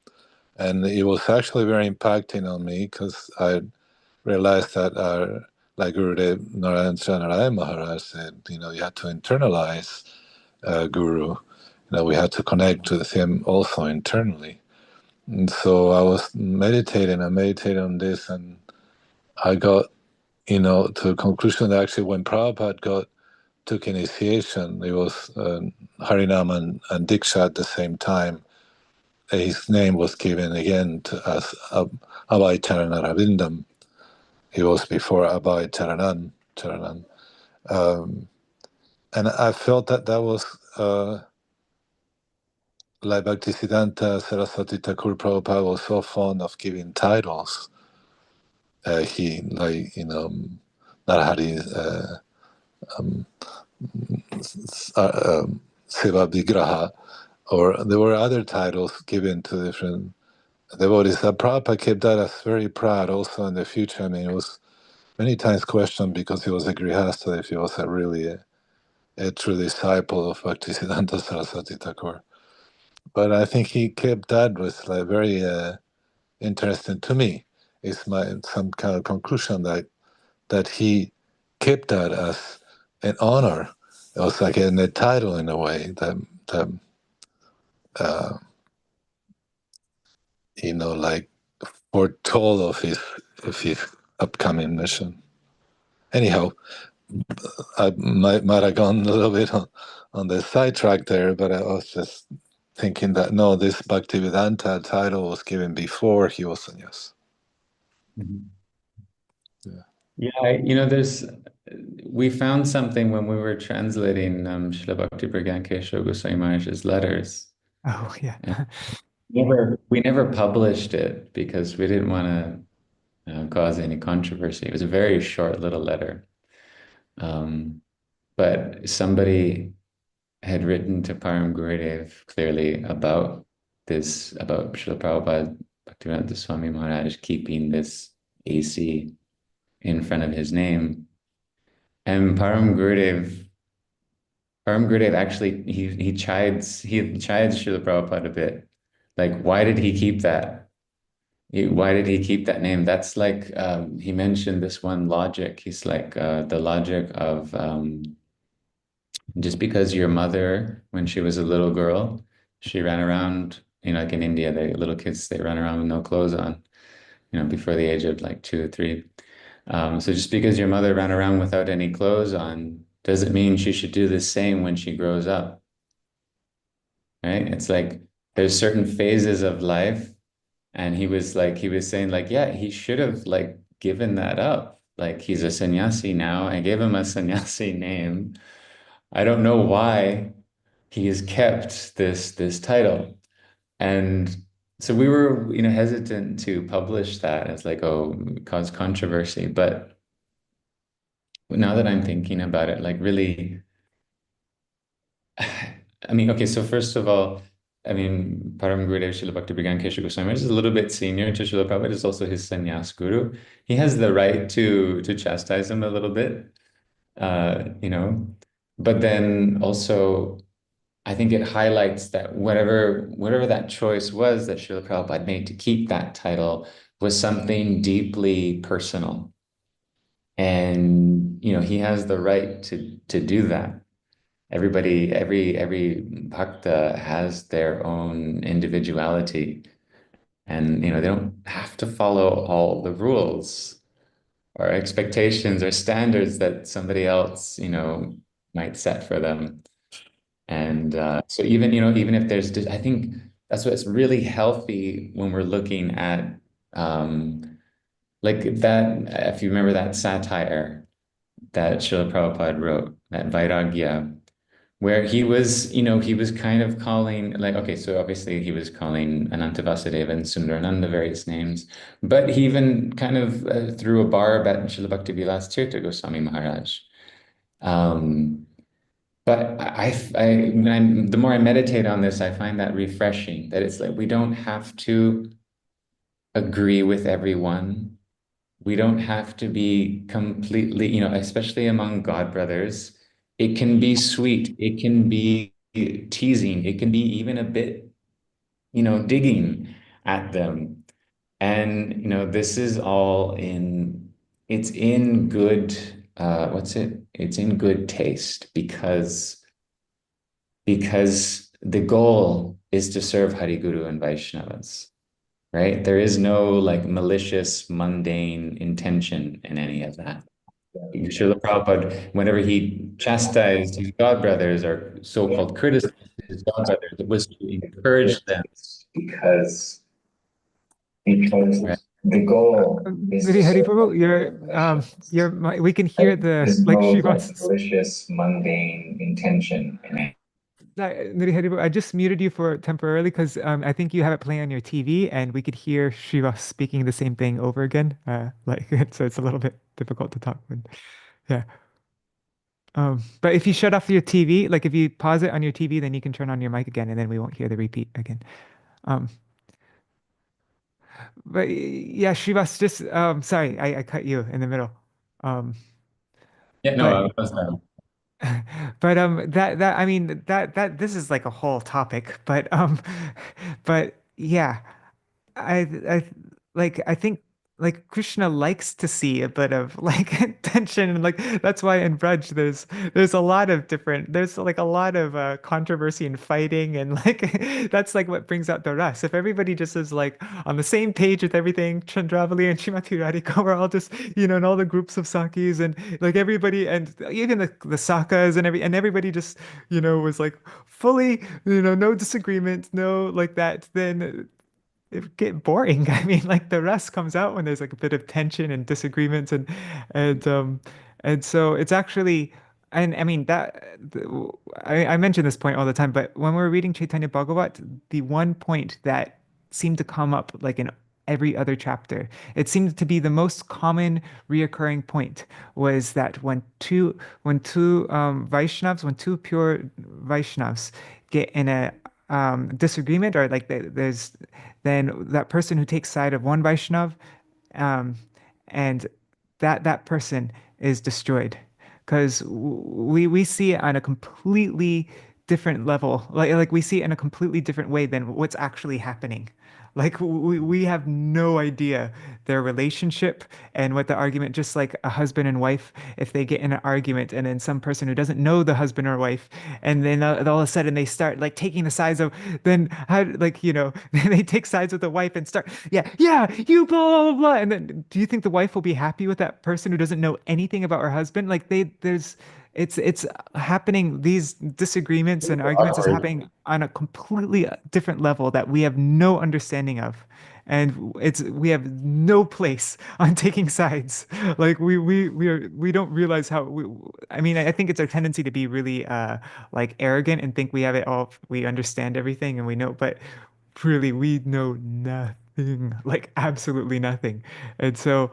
And it was actually very impacting on me because I realized that like Gurudev Nārāyaṇa Mahārāja said, you had to internalize Guru. We had to connect with him also internally. And so I was meditating on this, and I got, to a conclusion that actually when Prabhupada took initiation, it was Harinam and Diksha at the same time. His name was given again as Abhay Charanarabindam. He was before Abhay Charanan. And I felt that was like Bhaktisiddhanta Saraswati Thakur Prabhupada was so fond of giving titles. He, like, Narahari Seva Vigraha, or there were other titles given to different devotees. Prabhupada kept that as very proud also in the future. I mean, it was many times questioned because he was a grihasta if he was a true disciple of Bhaktisiddhanta Saraswati Thakur. But I think he kept that was like very interesting to me. It's some kind of conclusion that he kept that as an honor. It was like a title in a way that like foretold of his upcoming mission. Anyhow, I might have gone a little bit on the sidetrack there, but I was just thinking that no, this Bhaktivedānta title was given before he was sannyas.
Mhm.
Yeah.
Yeah, we found something when we were translating Srila Bhakti Pragyan Keshav Goswami Maharaj's letters.
Oh, yeah.
And we never published it because we didn't want to cause any controversy. It was a very short little letter. But somebody had written to Param Gurudev clearly about about Srila Prabhupada Bhaktivedānta Swami Maharaj keeping this AC in front of his name. And Param Gurudev actually he chides Srila Prabhupada a bit. Like, why did he keep that? Why did he keep that name? That's like he mentioned this one logic. He's like the logic of just because your mother, when she was a little girl, she ran around, like in India, little kids, they run around with no clothes on, before the age of like 2 or 3. So just because your mother ran around without any clothes on, doesn't mean she should do the same when she grows up, right? It's like there's certain phases of life, and he was saying like, yeah, he should have like given that up. Like, he's a sannyasi now. I gave him a sannyasi name. I don't know why he has kept this title. And so we were, hesitant to publish that as like, oh, cause controversy. But now that I'm thinking about it, like really, I mean, okay, so first of all, I mean, Param Gurudev Srila Bhaktivedānta Keshav Goswami is a little bit senior to Srila Prabhupada, is also his sannyas guru. He has the right to chastise him a little bit, you know. But then also, I think it highlights that whatever that choice was that Srila Prabhupada made to keep that title was something deeply personal. And, you know, he has the right to do that. Everybody, every bhakta has their own individuality, and you know they don't have to follow all the rules or expectations or standards that somebody else, you know, might set for them. And so even, you know, even if there's, I think that's what's really healthy when we're looking at like that, if you remember that satire that Srila Prabhupada wrote, that Vairagya, where he was, you know, he was kind of calling, like, okay, so obviously he was calling Ananta Vasudeva and Sundarananda various names, but he even kind of threw a barb at Srila Bhakti-Vilas Tirtha Goswami Maharaj. But the more I meditate on this, I find that refreshing, that it's like we don't have to agree with everyone. We don't have to be completely, you know, especially among God brothers. It can be sweet. It can be teasing. It can be even a bit, you know, digging at them. And, you know, this is all it's in good, It's in good taste because the goal is to serve Hari Guru and Vaishnavas, right? There is no like malicious, mundane intention in any of that. Srila Prabhupada, whenever he chastised his godbrothers or so-called criticized his godbrothers, it was to encourage them because right? The goal is to
Hari
serve
Prabhu, we can hear
there's
like
no
she
like
wants.
malicious, mundane intention in it.
Nidhi Hari Prabhu, I just muted you for temporarily because I think you have it playing on your TV and we could hear Shiva speaking the same thing over again. Like so it's a little bit difficult to talk with. Yeah. But if you shut off your TV, like if you pause it on your TV, then you can turn on your mic again and then we won't hear the repeat again. Um, but yeah, Shivas, just sorry, I cut you in the middle. Um,
Yeah, no,
but
I was
but that I mean that this is like a whole topic, but but yeah, I I think like Krishna likes to see a bit of like tension and like that's why in Braj there's a lot of different there's like a lot of controversy and fighting and like that's like what brings out the rest. If everybody just is like on the same page with everything, Chandravali and Shrimati Radhika were all just and all the groups of Sakis and like everybody and even the Sakas and everybody just was like fully no disagreement, no like that, then it get boring. I mean, like the rest comes out when there's like a bit of tension and disagreements and and so it's actually and I mean I mention this point all the time, but when we're reading Chaitanya Bhagavat, the one point that seemed to come up like in every other chapter, it seemed to be the most common reoccurring point was that when two pure Vaishnavas get in a disagreement or like there's then that person who takes side of one Vaishnav, um, and that person is destroyed because we see it on a completely different level, like we see it in a completely different way than what's actually happening. Like we have no idea their relationship and what the argument, just like a husband and wife, if they get in an argument and then some person who doesn't know the husband or wife, and then all of a sudden they start like taking the sides of, then how, like, they take sides with the wife and start, yeah, you blah, blah, blah. And then do you think the wife will be happy with that person who doesn't know anything about her husband? Like it's happening, these disagreements and arguments is
awkward.
happening on a completely different level that we have no understanding of, and we have no place on taking sides. Like we don't realize how I mean, I think it's our tendency to be really like arrogant and think we have it all, we understand everything and we know, but really we know nothing, like absolutely nothing. And so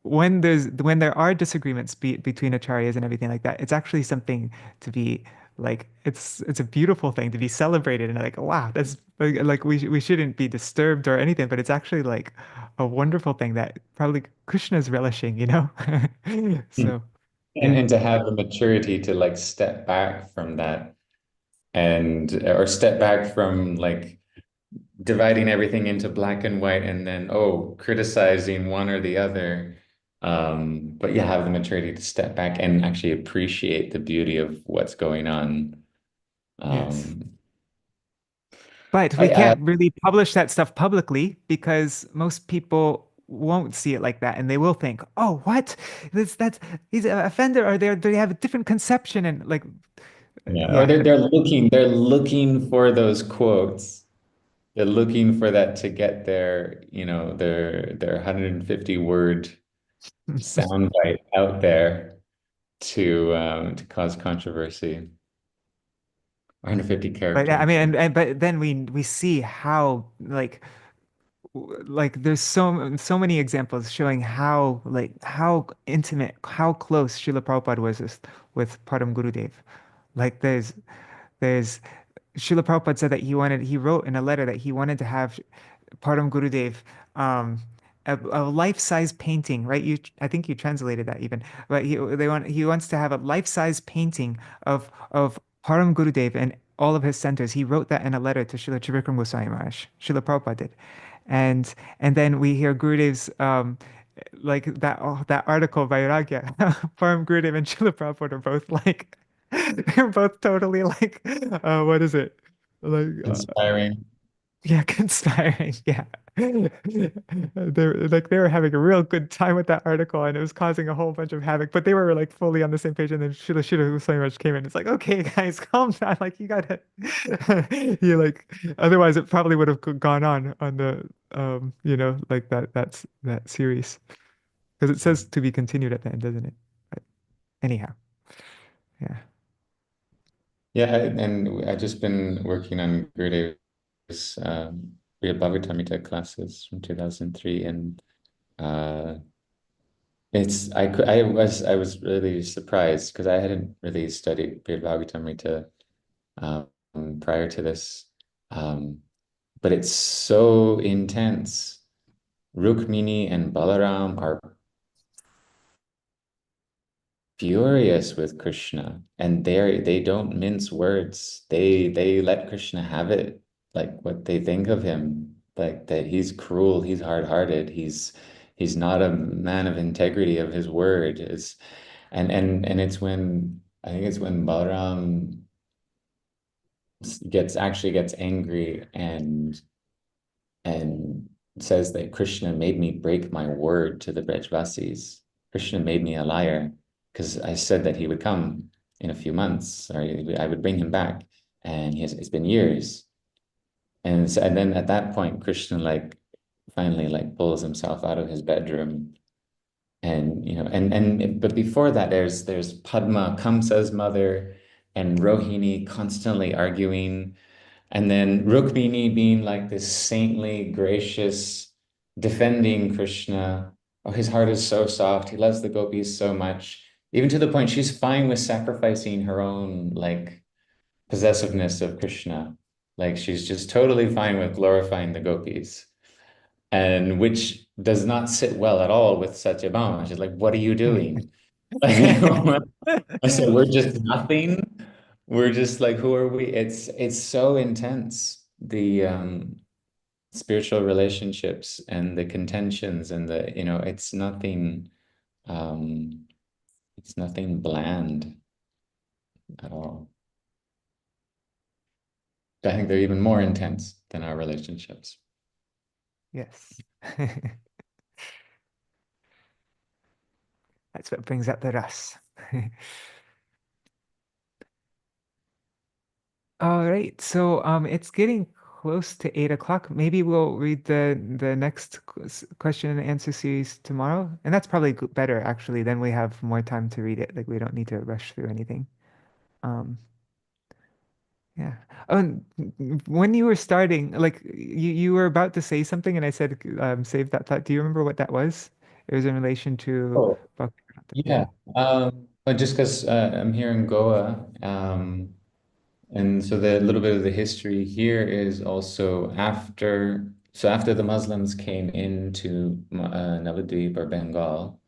when there are disagreements between acharyas and everything like that, it's actually something to be Like it's a beautiful thing to be celebrated, and like wow, that's like we shouldn't be disturbed or anything, but it's actually like a wonderful thing that probably Krishna is relishing, you know?
Mm.
So yeah.
And to have the maturity to like step back from that and or step back from like dividing everything into black and white and then criticizing one or the other. But you have the maturity to step back and actually appreciate the beauty of what's going on.
Yes.
Um,
But we
I
can't really publish that stuff publicly because most people won't see it like that, and they will think, "Oh, what? That's he's an offender, or they have a different conception." And like,
Yeah, or
yeah,
they're looking for those quotes. They're looking for that to get their 150 word soundbite out there to cause controversy. 150
but yeah, I
characters.
mean, and but then we see how like there's so many examples showing how intimate, how close Srila Prabhupada was with Param Gurudev. Like there's Srila Prabhupada said that he wrote in a letter that he wanted to have Param Gurudev um a life-size painting, right? I think you translated that even, but he wants to have a life-size painting of Param Gurudev and all of his centers. He wrote that in a letter to Srila Trivikram Goswami Maharaj. Srila Prabhupada did. And then we hear Gurudev's like that article by Vairagya. Param Gurudev and Srila Prabhupada are both like they're both totally like what is it? Like
Inspiring.
yeah, conspiring. Yeah. They were having a real good time with that article, and it was causing a whole bunch of havoc, but they were like fully on the same page. And then Shida Hussein came in. It's like, okay, guys, calm down. Like you gotta you like otherwise it probably would have gone on the like that series. Because it says to be continued at the end, doesn't it? But anyhow, yeah.
Yeah, and I just been working on Gurudev's Vyāsa-pūjā classes from 2003, and uh, I was really surprised because I hadn't really studied Bhagavatamrita prior to this, um, but it's so intense. Rukmini and Balaram are furious with Krishna, and they don't mince words. They let Krishna have it, like what they think of him, like that he's cruel, he's hard-hearted, he's not a man of integrity of his word. And it's when I think it's when Balaram gets angry and says that Krishna made me break my word to the Brajvasis. Krishna made me a liar because I said that he would come in a few months, or I would bring him back, and it's been years. And then at that point, Krishna like finally like pulls himself out of his bedroom, and but before that, there's Padma, Kamsa's mother, and Rohini constantly arguing. And then Rukmini being like this saintly, gracious, defending Krishna. Oh, his heart is so soft. He loves the gopis so much, even to the point she's fine with sacrificing her own like possessiveness of Krishna. Like she's just totally fine with glorifying the gopis, and which does not sit well at all with Satyabhama. She's like, "What are you doing?" I said, "We're just nothing. We're just like, who are we?" It's so intense, the spiritual relationships and the contentions and um, it's nothing bland at all. I think they're even more intense than our relationships.
Yes. That's what brings out the rus. All right, so it's getting close to 8 o'clock. Maybe we'll read the next question and answer series tomorrow, and that's probably better actually. Then we have more time to read it. Like we don't need to rush through anything. Um, yeah. Oh, and when you were starting, like you were about to say something, and I said save that thought. Do you remember what that was? It was in relation to
Oh,
Bhaktivedānta. Yeah.
yeah. But just because I'm here in Goa, And so the little bit of the history here is also after the Muslims came into Navadvip or Bengal,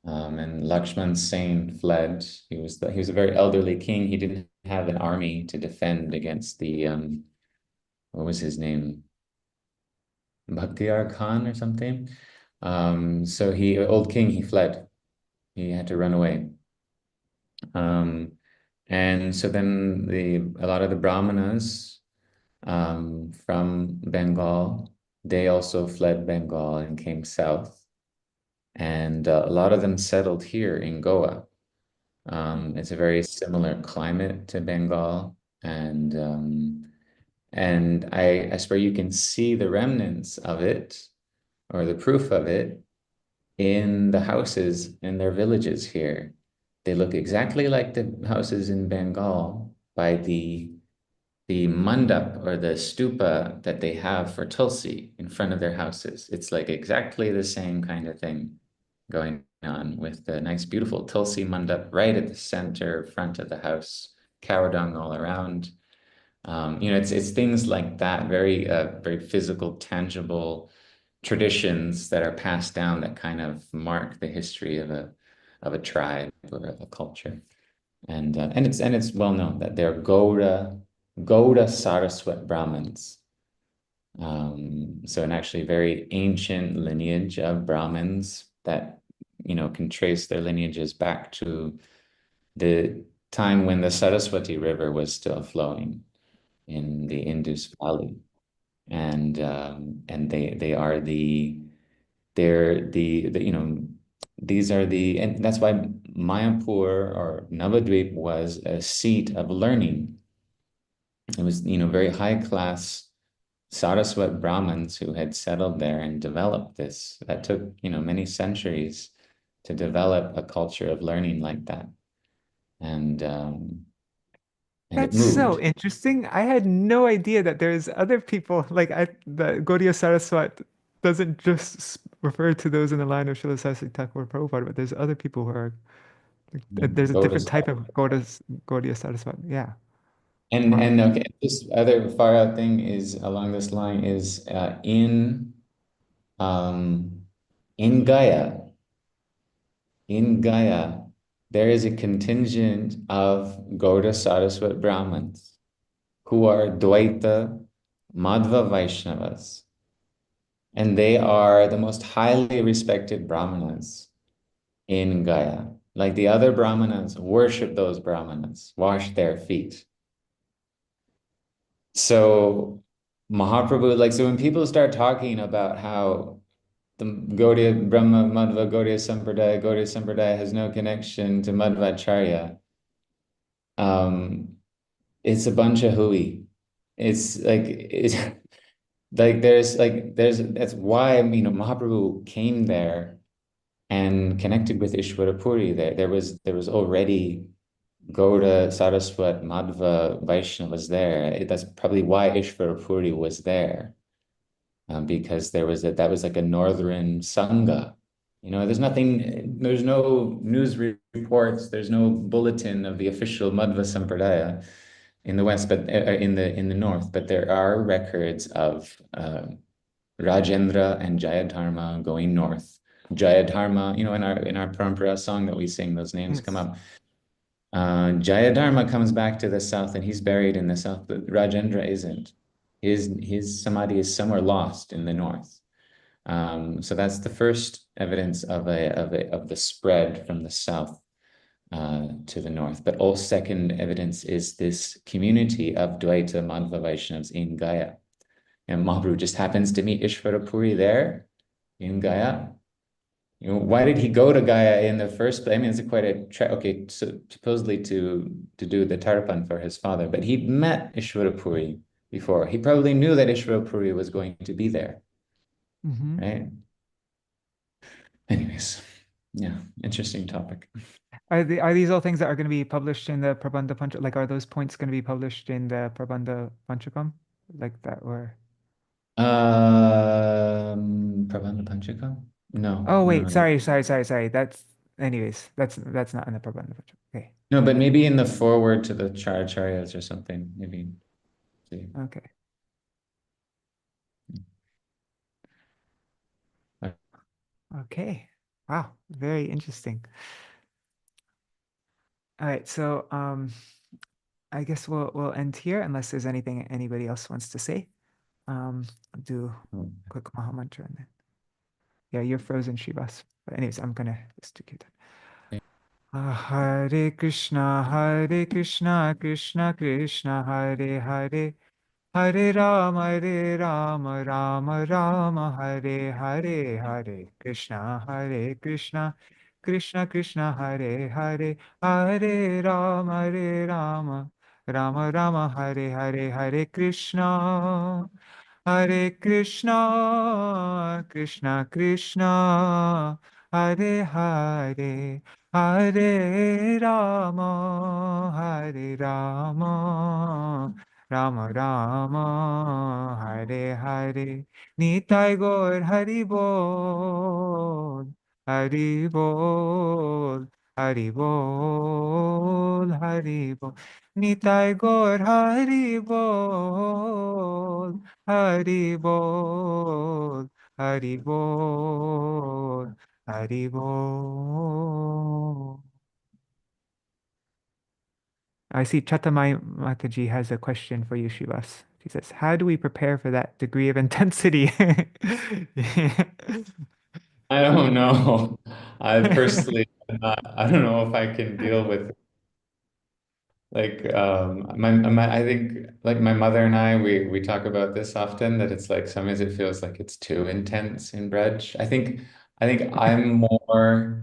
and Lakshman Sen fled. He was a very elderly king. He didn't have an army to defend against the what was his name? Bhaktiar Khan or something. So old king, he fled. He had to run away. And so then a lot of the Brahmanas from Bengal, they also fled Bengal and came south. And a lot of them settled here in Goa. It's a very similar climate to Bengal, and I swear you can see the remnants of it or the proof of it in the houses in their villages here. They look exactly like the houses in Bengal by the mandap or the stupa that they have for Tulsi in front of their houses. It's like exactly the same kind of thing going on with the nice, beautiful Tulsi mandap right at the center front of the house, cow dung all around. It's things like that, very very physical, tangible traditions that are passed down that kind of mark the history of a tribe or of a culture. And it's well known that they're Gauda Saraswat Brahmins. So an actually very ancient lineage of Brahmins that can trace their lineages back to the time when the Saraswati River was still flowing in the Indus Valley, and they are these are and that's why Mayapur or Navadvip was a seat of learning. It was very high class Saraswat Brahmins who had settled there and developed this. That took many centuries to develop a culture of learning like that, and it
That's so
moved.
interesting. I had no idea that there's other people the Gaudiya Saraswat doesn't just refer to those in the line of Srila Saraswati Thakur Prabhupada, but there's other people who are there's a
Gauda
different type of Gaudiya Saraswat. Yeah. Wow.
And okay, this other far out thing is along this line is um, in Gaya. In Gaya, there is a contingent of Gauda Saraswat Brahmins who are Dvaita Madhva Vaishnavas, and they are the most highly respected Brahmanas in Gaya. Like the other Brahmanas worship those Brahmanas, wash their feet. So Mahaprabhu, so when people start talking about how the Gaudiya Brahma Madhva Gaudiya Sampradaya has no connection to Madhvacharya, it's a bunch of hooey. It's that's why Mahaprabhu came there and connected with Ishvara Puri. There was already Gauda, Saraswat, Madhva, Vaishnavas there. That's probably why Ishvara Puri was there, because that was like a northern Sangha. There's no news reports, there's no bulletin of the official Madhva Sampradaya in the West, but in the North, but there are records of Rajendra and Jayadharma going north. Jayadharma, in our Parampara song that we sing, those names come up. Jayadharma comes back to the south and he's buried in the south, but Rajendra isn't. His samadhi is somewhere lost in the north. So that's the first evidence of the spread from the south to the north. But all second evidence is this community of Dvaita Madhva Vaishnavas in Gaya. And Mahaprabhu just happens to meet Ishvara Puri there in Gaya. Why did he go to Gaya in the first place? I mean, it's quite a so supposedly to do the tarpan for his father, but he'd met Ishvara Puri before. He probably knew that Ishvara Puri was going to be there, right? Anyways, yeah, interesting topic.
Are these all things that are going to be published in the Prabandha Panchakam? Like, are those points going to be published in the Prabandha Panchakam? Like that, or?
Prabandha-patrikā? No.
Oh,
no,
wait,
no.
sorry. That's anyways, that's not in the Prabandhāvalī. Okay.
No, but maybe in the foreword to the Charyas or something. Maybe. See.
Okay. Okay. Wow. Very interesting. All right. So I guess we'll end here unless there's anything anybody else wants to say. I'll do a quick Mahamantra and then. Yeah, you're frozen, Shivas. But anyways, I'm gonna just do that. Hare Krishna, Krishna Krishna, Hare Hare, Hare Rama, Rama Rama, Hare Hare, Hare Krishna, Krishna Krishna, Hare Hare, Hare Rama, Rama Rama, Hare Hare, Hare Krishna, Krishna Krishna, Hare Hare, Hare Rama, Rama Rama, Hare Hare. Nitai Gaur Hari Bol, Hari Bol, Hari Bol, Hari Bol. Nitai Gaur Hari Bol, Hari Bol, Hari Bol, Hari Bol. I see Chatamai Mataji has a question for you, Shivas. She says, how do we prepare for that degree of intensity?
I don't know. I personally, I don't know if I can deal with like I think like my mother and I we talk about this often that it's like sometimes it feels like it's too intense in Brej. I think I'm more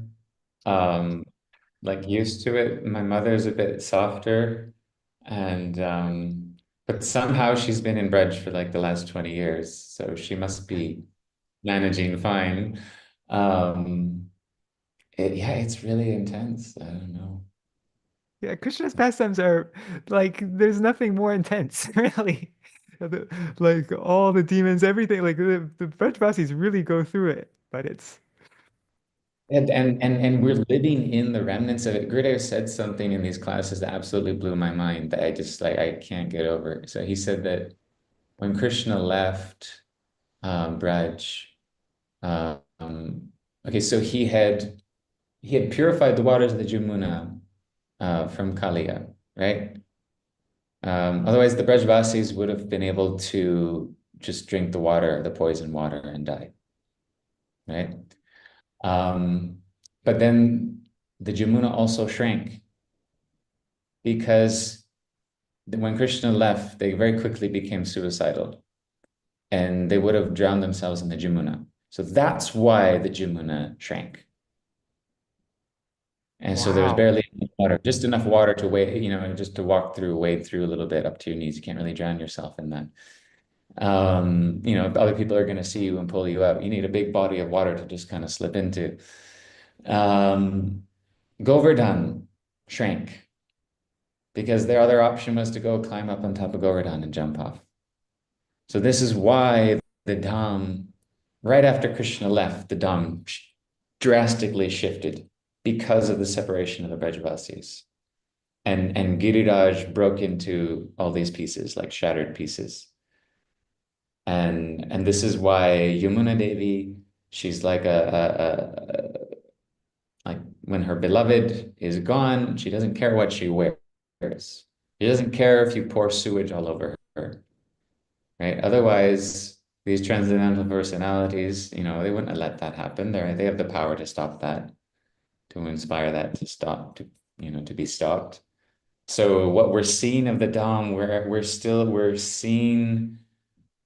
like used to it. My mother's a bit softer and but somehow she's been in Brej for like the last 20 years, so she must be managing fine. Yeah, it's really intense. I don't know.
Yeah, Krishna's pastimes are like there's nothing more intense, really. Like all the demons, everything, like the Brajvasis really go through it, but it's
And we're living in the remnants of it. Gurudev said something in these classes that absolutely blew my mind that I just like I can't get over. So he said that when Krishna left Braj, okay, so he had purified the waters of the Jamuna from Kaliya, right? Otherwise, the Brajvasis would have been able to just drink the water, the poison water, and die, right? But then the Jamuna also shrank because when Krishna left, they very quickly became suicidal and they would have drowned themselves in the Jamuna. So that's why the Jamuna shrank. And so there's
wow.
barely any water, just enough water to wade, just to wade through a little bit up to your knees. You can't really drown yourself in that. If other people are going to see you and pull you out, you need a big body of water to just kind of slip into. Govardhan shrank because their other option was to go climb up on top of Govardhan and jump off. So this is why the Dham, right after Krishna left, the Dham drastically shifted because of the separation of the Brajavasis. And Giriraj broke into all these pieces, like shattered pieces. And this is why Yamuna Devi, she's like like when her beloved is gone, she doesn't care what she wears. She doesn't care if you pour sewage all over her, right? Otherwise, these transcendental personalities, they wouldn't have let that happen. They have the power to stop that, to inspire that to stop, to be stopped. So what we're seeing of the Dham, we're seeing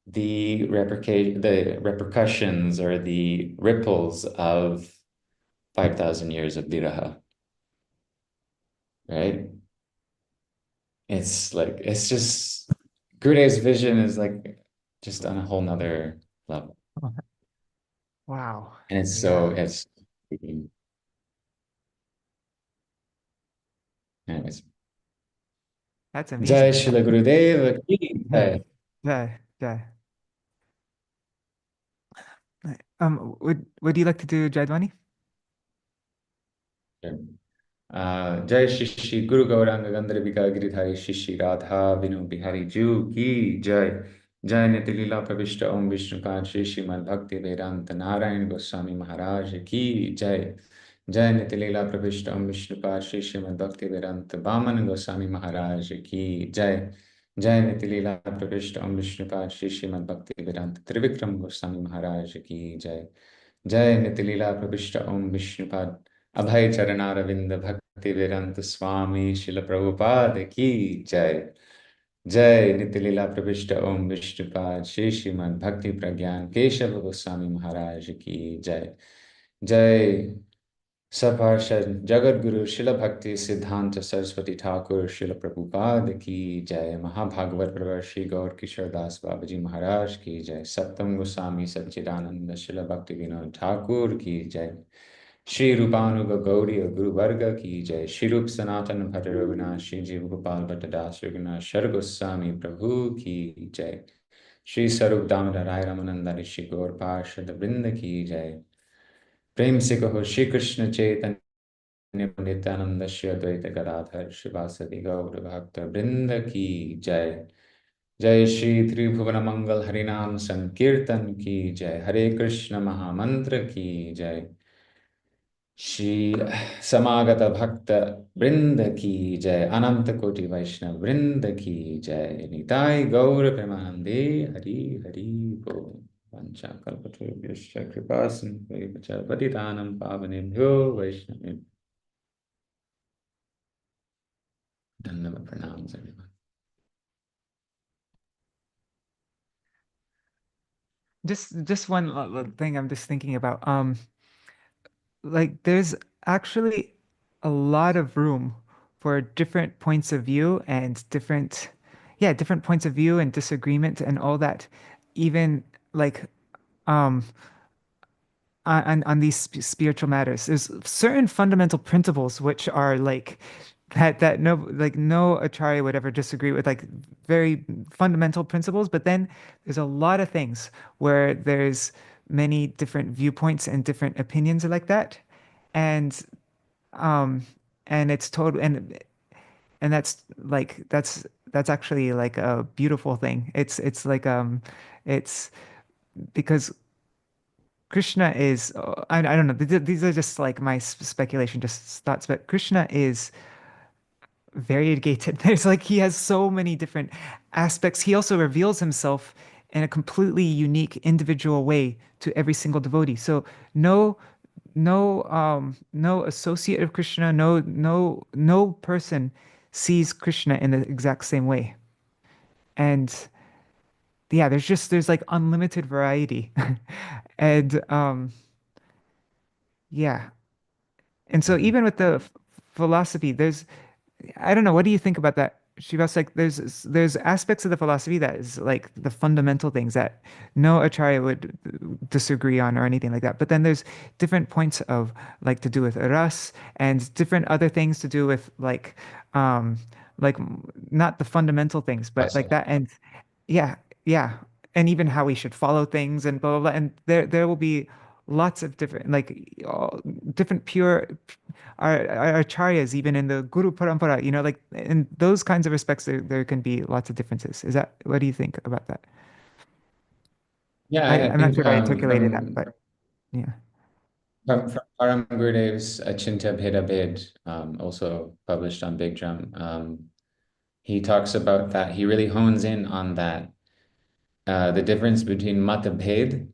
the repercussions or the ripples of 5,000 years of viraha, right? It's just Gurudev's vision is like just on a whole nother level.
Wow.
And it's anyways.
That's
Jai
amazing.
Śrīla Gurudeva ki jai.
Jai. Would you like to do Jaidwani?
Jai Shri Guru Gauranga Gandharvika Giridhari Shri Radha Vinu Bihari Ju Ki Jai. Jai Nitilila Pravishta Om Vishnupad Shri Srimad Bhaktivedānta Nārāyaṇa Gosvāmī Mahārāja Ki Jai. Jai Nitilila Pravishta Om Vishnupad Shri Srimad Bhaktivedānta Vāmana Gosvāmī Mahārāja Ki Jai. Jai Nitilila Pravishta Om Vishnupad Shri Srimad Bhaktivedānta Trivikram Gosvāmī Mahārāja Ki Jai. Jai Nitilila Pravishta Om Vishnupad Abhay Charanaravinda Bhaktivedānta Swami Śrīla Prabhupada Ki Jai. Jai Nitilila Pravishta Om Vishnupad Shri Srimad Bhakti Pragyan Keshava Goswami Mahārāja Ki Jai. Jai Saparshad Jagat Guru Śrīla Bhakti Siddhanta Saraswati Thakur Śrīla Prabhupada Ki Jai. Mahabhagavat Pravar Shri Gaur Kishore Das Babaji Maharaj Ki Jai. Sattam Goswami Satchidananda Śrīla Bhakti Vinod Thakur Ki Jai. Śrī Rūpānuga-dhārā Guru Varga Ki Jai. Śrī Rūp Sanatana Bhatta Shri Jiva Gopal Bhatta Das Yogana Shar Goswami Prabhu Ki Jai. Shri Sarup Damodar Rai Ramananda Rishi Gaur Parshad Vrinda Ki Jai. Prem se kaho Shri Krishna Chaitanya Nityananda Shri Advaita Gadadhar Shivasati Gaur Bhakta Vrinda Ki Jai. Jai Shri Tribhuvana Mangal Harinam Sankirtan Ki Jai. Hare Krishna Mahamantra Ki Jai. Shri Samagata Bhakta Vrinda Ki Jai. Ananta Koti Vaishnava Vrinda Ki Jai. Nitai Gaura Premanande Hari Hari Bo. Vancha Kalpatruvyascha Kripasan Vacha Patitanam Pavanebhyo Vaishnavim. Dhanava pranams everyone.
Just one thing I'm just thinking about. Like there's actually a lot of room for different points of view and different points of view and disagreement and all that, even like um on these spiritual matters. There's certain fundamental principles which are like that no acharya would ever disagree with, like very fundamental principles, but then there's a lot of things where there's many different viewpoints and different opinions like that. And um and it's total and that's actually like a beautiful thing. It's like it's because Krishna is I don't know, these are just like my speculation, just thoughts, but Krishna is variegated. There's like he has so many different aspects. He also reveals himself in a completely unique individual way to every single devotee. So no associate of Krishna, no person sees Krishna in the exact same way. And yeah, there's like unlimited variety. And yeah. And so even with the philosophy, I don't know, what do you think about that? Srivas, like there's aspects of the philosophy that is like the fundamental things that no acharya would disagree on or anything like that. But then there's different points of like to do with ras and different other things to do with like not the fundamental things, but like that. And yeah, yeah. And even how we should follow things and blah blah blah. And there will be lots of different different pure our acharyas, even in the Guru Parampara, like in those kinds of respects, there can be lots of differences. What do you think about that?
Yeah,
I'm not sure if I articulated that, but yeah.
From Param Gurudev's Achintya Bheda Bhed, also published on Big Drum, he talks about that. He really hones in on that, the difference between Mata Bhed,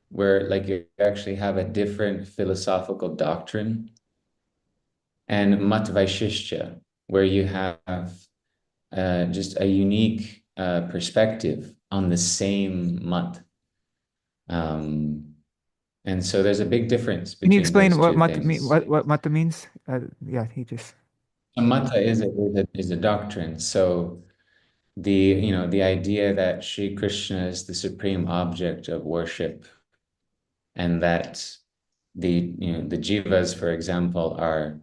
where like you actually have a different philosophical doctrine, and Mat Vaishishya, where you have just a unique perspective on the same mat. And so there's a big difference between.
Can you explain what
mata means?
What mata means? Yeah, he just.
A mata is a doctrine. So the idea that Sri Krishna is the supreme object of worship, and that the jivas, for example, are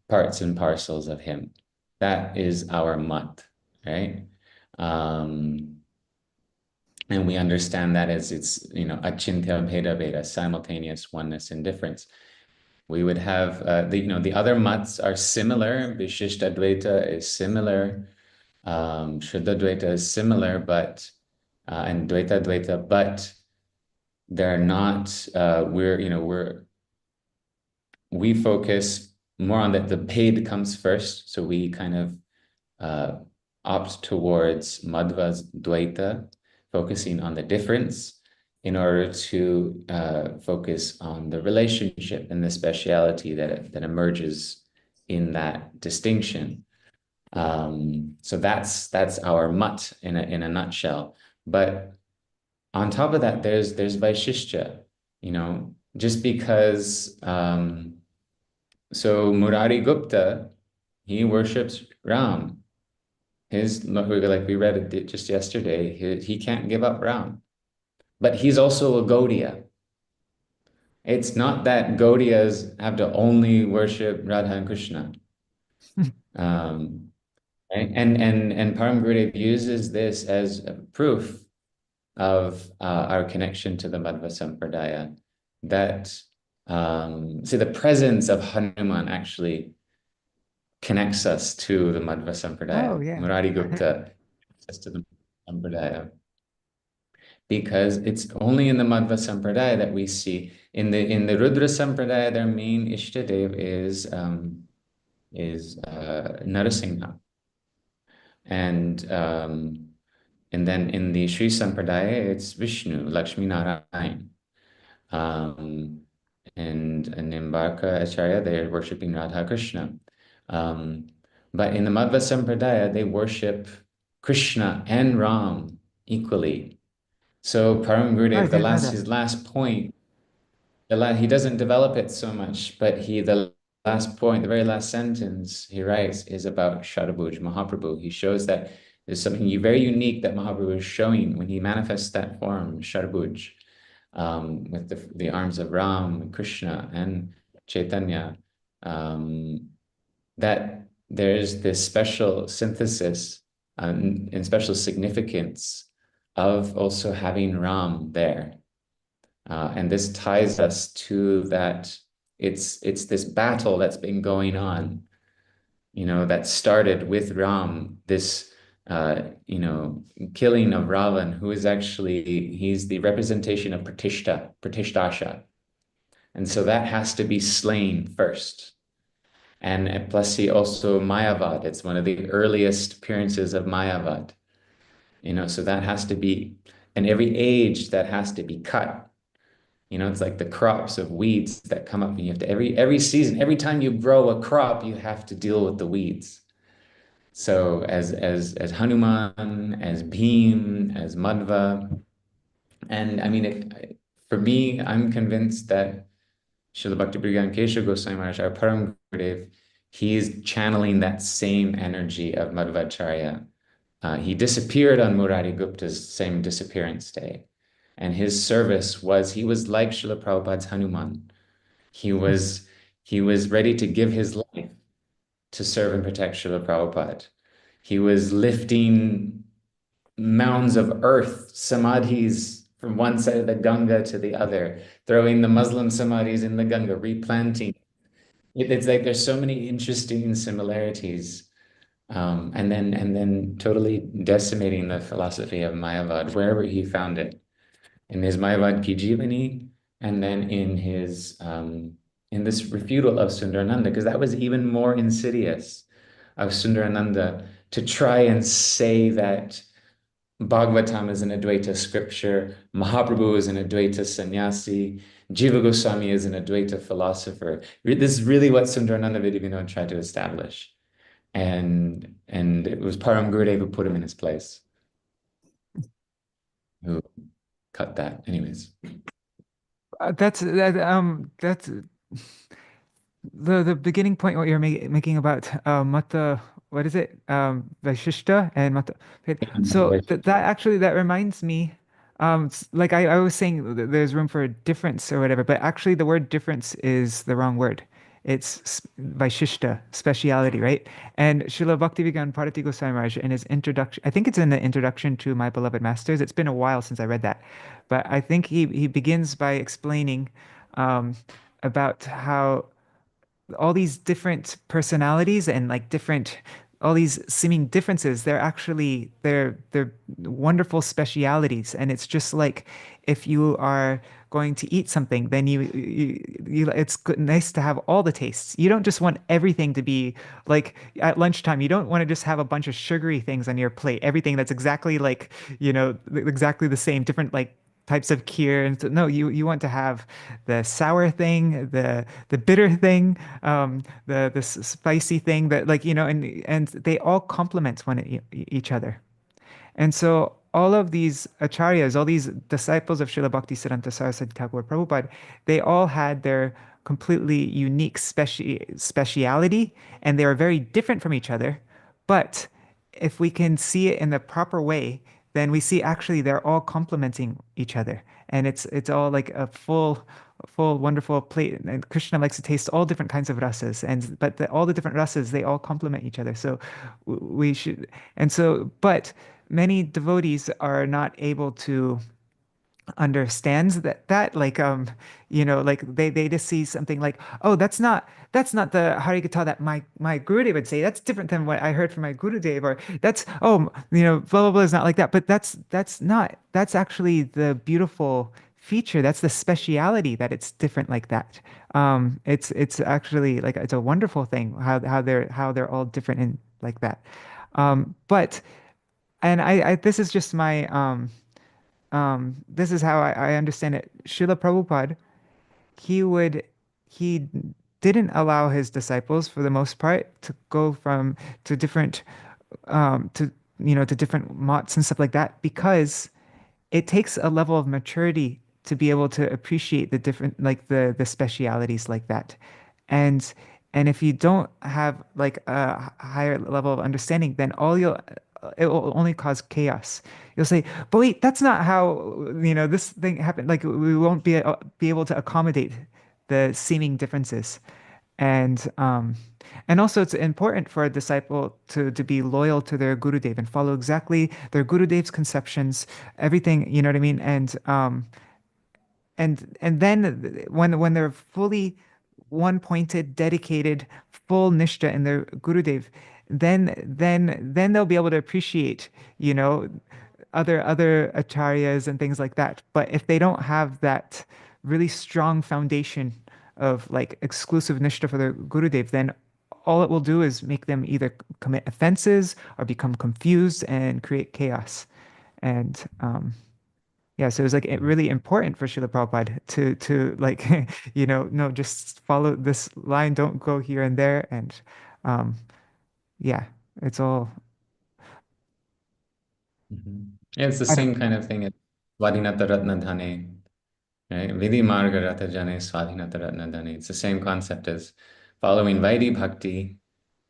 parts and parcels of him. That is our mat, right? And we understand that as it's achintya bheda bheda, simultaneous oneness and difference. We would have the other mats are similar. Vishishta Dvaita is similar. Shuddha Dvaita is similar, but and Dvaita Dvaita, but they're not. We focus more on that. The paid comes first, so we kind of opt towards Madhva's Dvaita, focusing on the difference, in order to focus on the relationship and the speciality that emerges in that distinction. So that's our mat in a nutshell. But on top of that, there's Vaishishya, just because. So Murari Gupta, he worships Ram. Like we read it just yesterday, he can't give up Ram. But he's also a Gauḍīya. It's not that Gaudiyas have to only worship Radha and Krishna. And Param Gurudev uses this as a proof of our connection to the Madhva Sampradaya. That see, the presence of Hanuman actually connects us to the Madhva Sampradaya.
Oh, yeah.
Murari Gupta connects us to the Sampradaya. Because it's only in the Madhva Sampradaya that we see. In the Rudra Sampradaya, their main Ishtadev is Narasingha. And then in the Śrī Sampradaya, it's Vishnu, Lakshmi Nārāyaṇa. And Nimbarka Acharya, they're worshipping Radha Krishna. But in the Madhva Sampradaya, they worship Krishna and Ram equally. So Param Gurudev, his last point, he doesn't develop it so much, but the last point, the very last sentence he writes is about Shadabhuj, Mahaprabhu. He shows that there's something very unique that Mahaprabhu is showing when he manifests that form, Shadabhuj, with the arms of Ram, Krishna, and Chaitanya, that there's this special synthesis and special significance of also having Ram there. And this ties us to that it's this battle that's been going on, that started with Ram, this killing of Ravan, who is he's the representation of Pratishdasha. And so that has to be slain first. And plus he also Mayavad, it's one of the earliest appearances of Mayavad. So that has to be, and every age that has to be cut. It's like the crops of weeds that come up, and you have to, every season, every time you grow a crop, you have to deal with the weeds. So as Hanuman, as Bhim, as Madhva, and I mean, for me, I'm convinced that Śrīla Bhaktivedānta Keshav Gosvāmī Mahārāja, our Param Gurudev, he's channeling that same energy of Madhvacharya. He disappeared on Murari Gupta's same disappearance day. And his service he was like Srila Prabhupada's Hanuman. He was ready to give his life to serve and protect Srila Prabhupada. He was lifting mounds of earth, samadhis, from one side of the Ganga to the other, throwing the Muslim samadhis in the Ganga, replanting. It's like there's so many interesting similarities. And then totally decimating the philosophy of Mayavad wherever he found it, in his Mayavad Ki Jivani, and then in his in this refutal of Sundarananda, because that was even more insidious of Sundarananda, to try and say that Bhagavatam is an Advaita scripture, Mahaprabhu is an Advaita sannyasi, Jiva Goswami is an Advaita philosopher. This is really what Sundarananda Vidyavinod tried to establish. And it was Param Gurudev who put him in his place, who cut that. Anyways,
That's the beginning point. What you're making about Mata, what is it? Vaishishta and Mata. So that reminds me. Like I was saying, there's room for a difference or whatever, but actually the word difference is the wrong word. It's Vaishishta, speciality, right? And Srila Bhaktivedānta Bharati Goswami Maharaj, in his introduction, I think it's in the introduction to My Beloved Masters. It's been a while since I read that, but I think he begins by explaining about how all these different personalities and like different all these seeming differences, they're actually they're wonderful specialities. And it's just like if you are going to eat something, then it's good, nice to have all the tastes. You don't just want everything to be like at lunchtime. You don't want to just have a bunch of sugary things on your plate. Everything that's exactly like, exactly the same, different like types of kheer. And so, no, you want to have the sour thing, the bitter thing, the spicy thing that like, and they all complement each other. And so all of these acharyas, all these disciples of Srila Bhaktisiddhanta Saraswati Thakur Prabhupada, they all had their completely unique speciality, and they were very different from each other. But if we can see it in the proper way, then we see actually they're all complementing each other. And it's all like a full wonderful plate. And Krishna likes to taste all different kinds of rasas, and but all the different rasas, they all complement each other. So we should, and so but many devotees are not able to understand that like like they just see something like, oh, that's not the Harikatha that my Gurudev would say. That's different than what I heard from my Gurudev. Or that's, oh, blah blah blah is not like that. But that's actually the beautiful feature. That's the speciality, that it's different like that. It's actually like, it's a wonderful thing how they're all different in like that. But and I this is just my this is how I understand it. Srila Prabhupada, he didn't allow his disciples for the most part to go from to different to different motts and stuff like that, because it takes a level of maturity to be able to appreciate the different, like the specialities like that. And and if you don't have like a higher level of understanding, then it will only cause chaos. You'll say, but wait, that's not how, this thing happened. Like we won't be able to accommodate the seeming differences. And and also it's important for a disciple to be loyal to their Gurudev and follow exactly their Gurudev's conceptions, everything, you know what I mean? And then when they're fully one pointed, dedicated, full nishta in their Gurudev, then they'll be able to appreciate, you know, other acharyas and things like that. But if they don't have that really strong foundation of like exclusive nishta for their Gurudev, then all it will do is make them either commit offenses or become confused and create chaos. And yeah, so it was like really important for Srila Prabhupada to like, no, just follow this line, don't go here and there. And um, yeah, it's all,
Yeah, it's the
I don't,
same kind of thing at Swadhinata Ratna Dhane, right? Vidhi Marga Ratha Jane Swadhinata Ratna Dhane. It's the same concept as following Vaidhi Bhakti,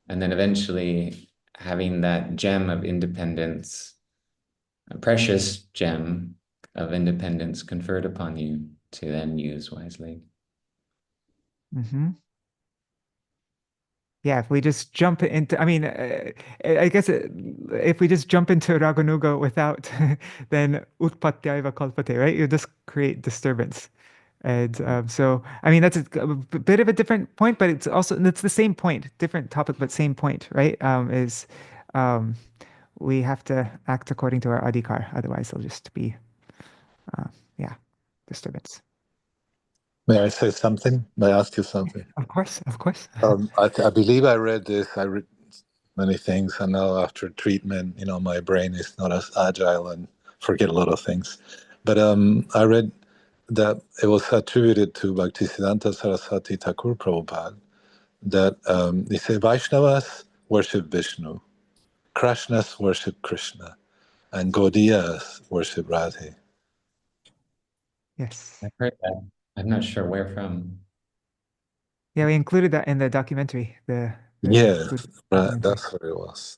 and then eventually having that gem of independence, a precious gem of independence conferred upon you to then use wisely.
hmm Yeah, if we just jump into, I mean, I guess if we just jump into Raganuga without, then Utpatyaiva Kalpate, right? You just create disturbance. And so, I mean, that's a bit of a different point, but it's the same point, different topic, but same point, right? Um, we have to act according to our adhikar, otherwise it'll just be, uh, yeah, disturbance.
May I say something? May I ask you something?
Of course, of course.
I believe I read this. I read many things, and now after treatment, my brain is not as agile and forget a lot of things. But I read that it was attributed to Bhaktisiddhanta Saraswati Thakur Prabhupada that he said Vaishnavas worship Vishnu, Krishnas worship Krishna, and Gaudiyas worship Radhe.
Yes.
I've heard that. I'm not sure where from.
Yeah, we included that in the documentary, the
Yeah,
good
right,
documentary.
that's what it was.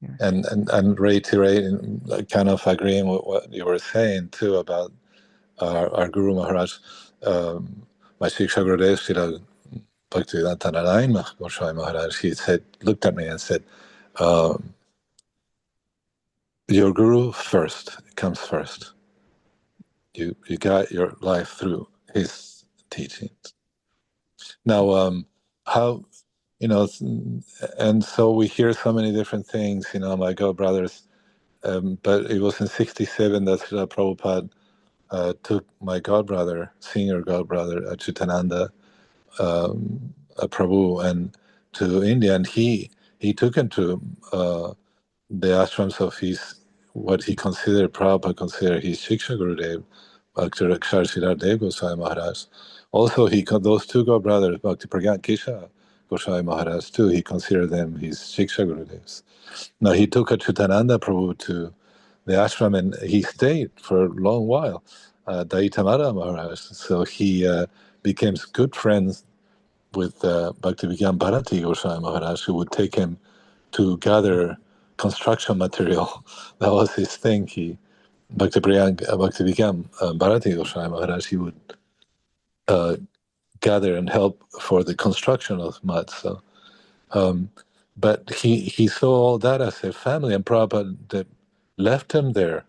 Yeah.
And reiterating, like, kind of agreeing with what you were saying too about our Guru Maharaj, my Shiksha Gurudev, Śrīla Bhaktivedānta Nārāyaṇa Gosvāmī Maharaj, he looked at me and said, your Guru first, comes first. You guide your life through his teachings. Now, how, and so we hear so many different things, my God brothers, but it was in 1967 that Srila Prabhupada took my godbrother, senior godbrother, Chitananda Prabhu, and to India, and he took him to the ashrams of what he considered, Prabhupada considered his Shiksha Gurudev, Bhakti Gosvāmī Mahārāja. Also, those two godbrothers, Bhakti Gosvāmī Mahārāja too, he considered them his Shiksha Gurudevs. Now, he took Chitananda Prabhu to the ashram, and he stayed for a long while, Daitamara Maharaj. So he became good friends with Bhaktivedānta Gosvāmī Maharaj, who would take him to gather construction material. That was his thing. Bhaktivedānta Gosvāmī Maharaj, he would gather and help for the construction of mud. So, but he saw all that as a family, and Prabhupada left him there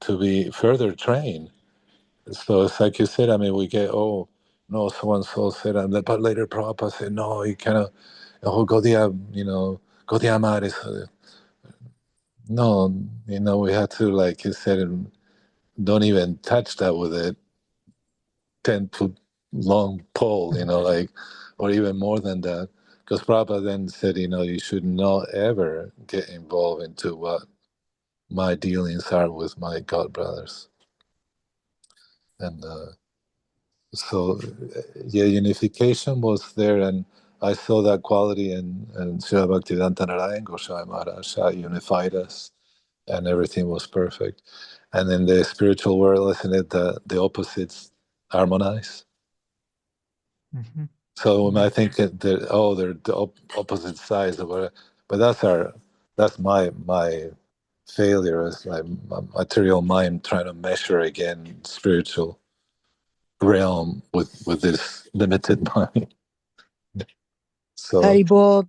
to be further trained. So it's like you said, we get, so and so said, but later Prabhupada said, no, you cannot, Gauḍīya, Gauḍīya is, no, we had to, like you said, don't even touch that with a 10-foot long pole, or even more than that. Because Prabhupada then said, you should not ever get involved into what my dealings are with my God brothers. And so, unification was there, and I saw that quality in Srila Bhaktivedānta Nārāyaṇa Gosvāmī Mahārāja unified us, and everything was perfect. And in the spiritual world, isn't it, the opposites harmonize?
Mm-hmm.
So when I think that they're the opposite sides of whatever, but that's my failure as my material mind trying to measure again spiritual realm with this limited mind. So
Haribol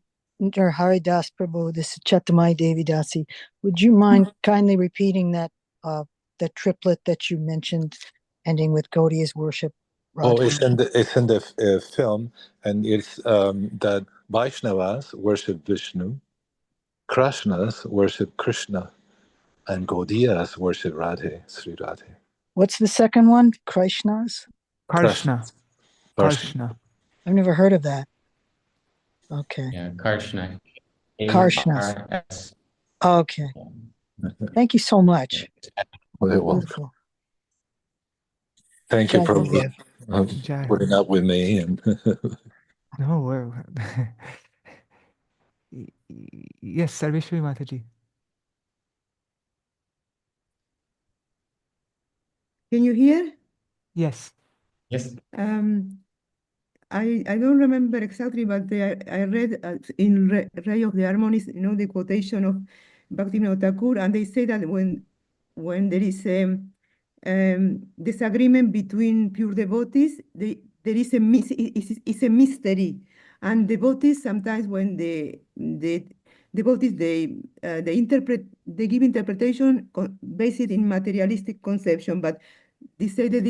or Haridas Prabhu, this is Chatamai Devi Dasi. Would you mind kindly repeating that the triplet that you mentioned, ending with Gaudiya's worship? Radha?
it's in the film, and it's that Vaishnavas worship Vishnu, Krishnas worship Krishna, and Gaudiyas worship Radhe, Sri Radhe.
What's the second one? Krishnas?
Karshna. Karshna.
I've never heard of that. Okay.
Yeah, Karshna.
Karshnas.
A-R-S.
Okay. Thank you so much.
Beautiful. Thank you for putting up with me. And
No, yes, Sarveshwari Mataji.
Can you hear?
Yes.
Yes.
I don't remember exactly, but I read in Ray of the Harmonies, the quotation of Bhaktivedānta Thakur, and they say that when there is a disagreement between pure devotees, there is it's a mystery, and devotees sometimes when the devotees they give interpretation based in materialistic conception, but they say that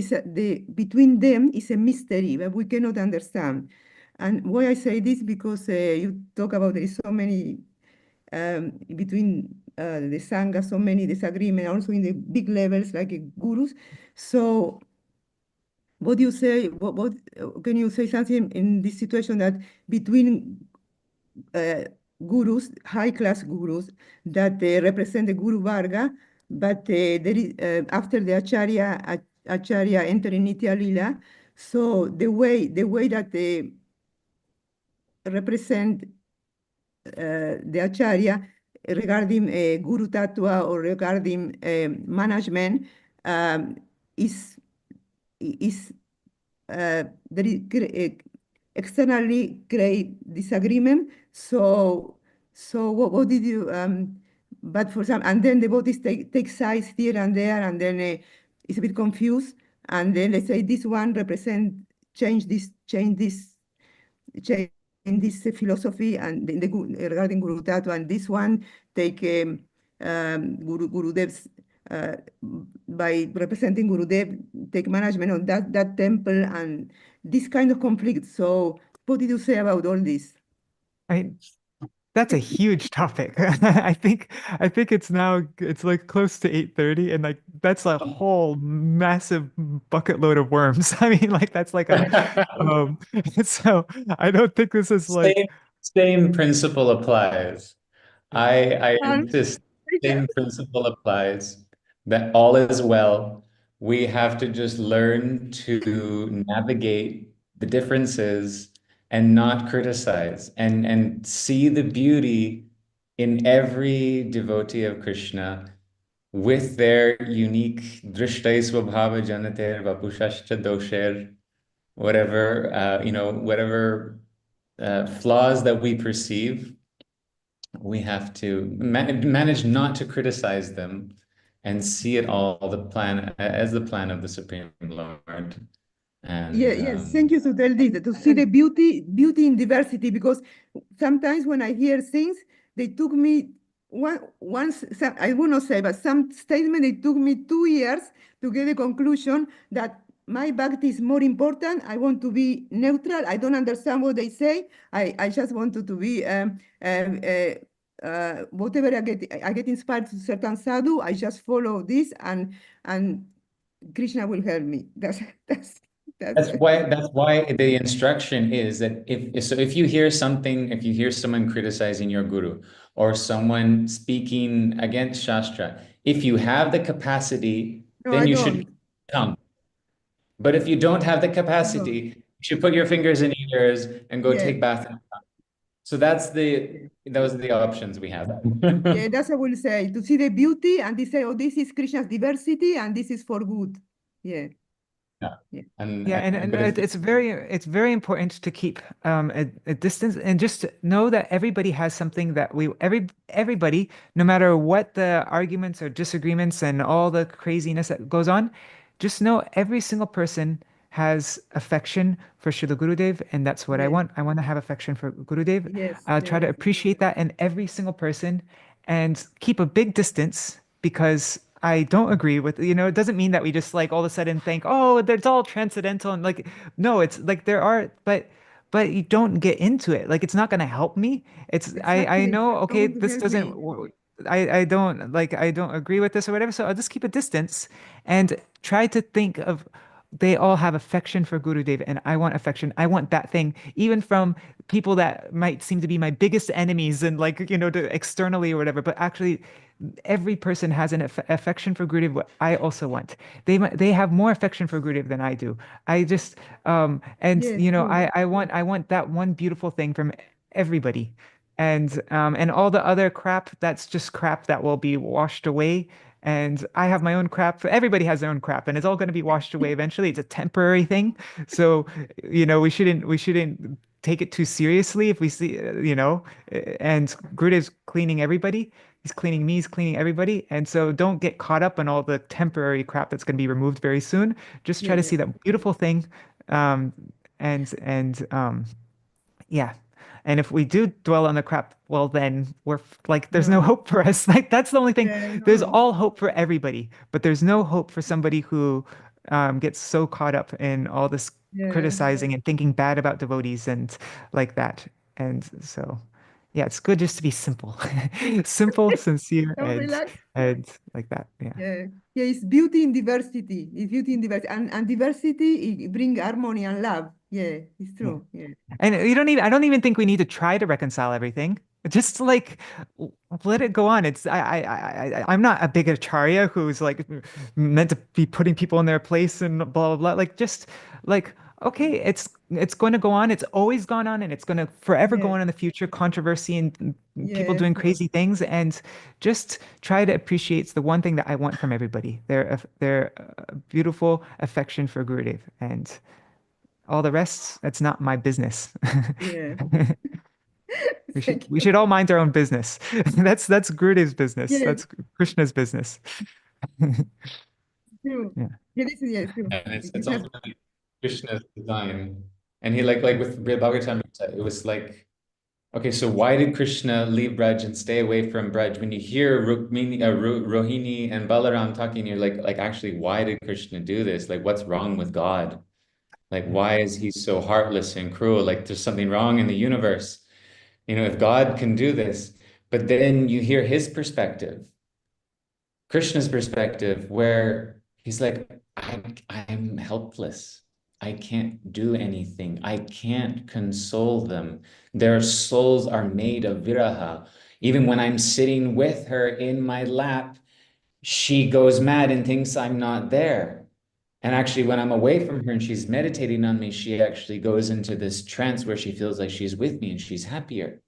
between them is a mystery that we cannot understand. And why I say this, because you talk about there is so many between the Sangha, so many disagreements, also in the big levels like gurus. So what do you say, what can you say something in this situation that between gurus, high-class gurus, that represent the Guru Varga, but there is, after the Acharya entering Nitya Lila, so the way that they represent the Acharya regarding Guru Tattva or regarding management is there is externally create disagreement. So what did you? But for some, and then devotees take sides here and there, and then it's a bit confused. And then they say this one change this philosophy and regarding Guru Tattva, and this one take Gurudev's by representing Gurudev, take management of that temple and this kind of conflict. So what did you say about all this?
That's a huge topic. I think it's like close to 8:30, and like that's a whole massive bucket load of worms. I mean, like that's like a so I don't think this is like
same principle applies. I
Um,
insist same principle applies that all is well. We have to just learn to navigate the differences and not criticize and see the beauty in every devotee of Krishna with their unique drishtai swabhava janater vapushashcha dosher, whatever whatever flaws that we perceive, we have to manage not to criticize them and see it all as the plan of the Supreme Lord. And
yes, thank you to tell this, to see the beauty in diversity, because sometimes when I hear things, they took me I will not say, but some statement, it took me 2 years to get a conclusion that my bhakti is more important. I want to be neutral. I don't understand what they say. I just wanted to be whatever I get inspired to certain sadhu. I just follow this, and Krishna will help me.
that's why the instruction is that if you hear someone criticizing your guru or someone speaking against Shastra, if you have the capacity,
No,
then
I
you
don't.
should come. But if you don't have the capacity, you should put your fingers in your ears and go take bath. So those are the options we have.
Yeah, that's what I will say. To see the beauty, and they say, oh, this is Krishna's diversity, and this is for good. Yeah.
And it's very important to keep a distance and just know that everybody has something that everybody, no matter what the arguments or disagreements and all the craziness that goes on, just know every single person has affection for Śrīla Gurudev, and that's what I want. I want to have affection for Gurudev.
Yes.
I'll try to appreciate that in every single person and keep a big distance, because I don't agree with, it doesn't mean that we just like all of a sudden think, oh, it's all transcendental, and like, no, it's like but you don't get into it. Like, it's not going to help me. I know, okay, this doesn't, I don't agree with this or whatever. So I'll just keep a distance and try to think of, they all have affection for Gurudev, and I want affection. I want that thing, even from people that might seem to be my biggest enemies and like, externally or whatever, but actually every person has an affection for Gurudev. What I also want. They have more affection for Gurudev than I do. I just, I want that one beautiful thing from everybody. And all the other crap, that's just crap that will be washed away. And I have my own crap. Everybody has their own crap, and it's all going to be washed away eventually. It's a temporary thing. So, we shouldn't take it too seriously if we see, and Gurudev's cleaning everybody. He's cleaning me, he's cleaning everybody. And so don't get caught up on all the temporary crap that's going to be removed very soon. Just try to see that beautiful thing. Yeah. And if we do dwell on the crap, well, then we're like, there's no hope for us. Like, that's the only thing. There's all hope for everybody, but there's no hope for somebody who gets so caught up in all this criticizing and thinking bad about devotees and like that. And so, yeah, it's good just to be simple, simple, sincere, and like that. Yeah.
It's beauty in diversity. It's beauty in diversity, and diversity bring harmony and love. Yeah, it's true. Yeah.
And I don't even think we need to try to reconcile everything. Just like let it go on. I'm not a big acharya who's like meant to be putting people in their place and blah blah blah. Like, just like, okay, it's going to go on. It's always gone on, and it's going to forever go on in the future. Controversy and people doing crazy things, and just try to appreciate the one thing that I want from everybody: their beautiful affection for Gurudev, and all the rest, that's not my business.
Yeah.
We should all mind our own business. That's Gurudev's business.
Yes.
That's Krishna's business.
True.
Yeah.
True.
And it's ultimately Krishna's design. And he like with Bhagavatam, it was like okay, so why did Krishna leave Braj and stay away from Braj? When you hear Rohini and Balaram talking, you're like, actually, why did Krishna do this? Like, what's wrong with God? Like, why is he so heartless and cruel? Like, there's something wrong in the universe. You know, if God can do this, but then you hear his perspective, Krishna's perspective, where he's like, I'm helpless. I can't do anything. I can't console them. Their souls are made of viraha. Even when I'm sitting with her in my lap, she goes mad and thinks I'm not there. And actually, when I'm away from her and she's meditating on me, she actually goes into this trance where she feels like she's with me and she's happier.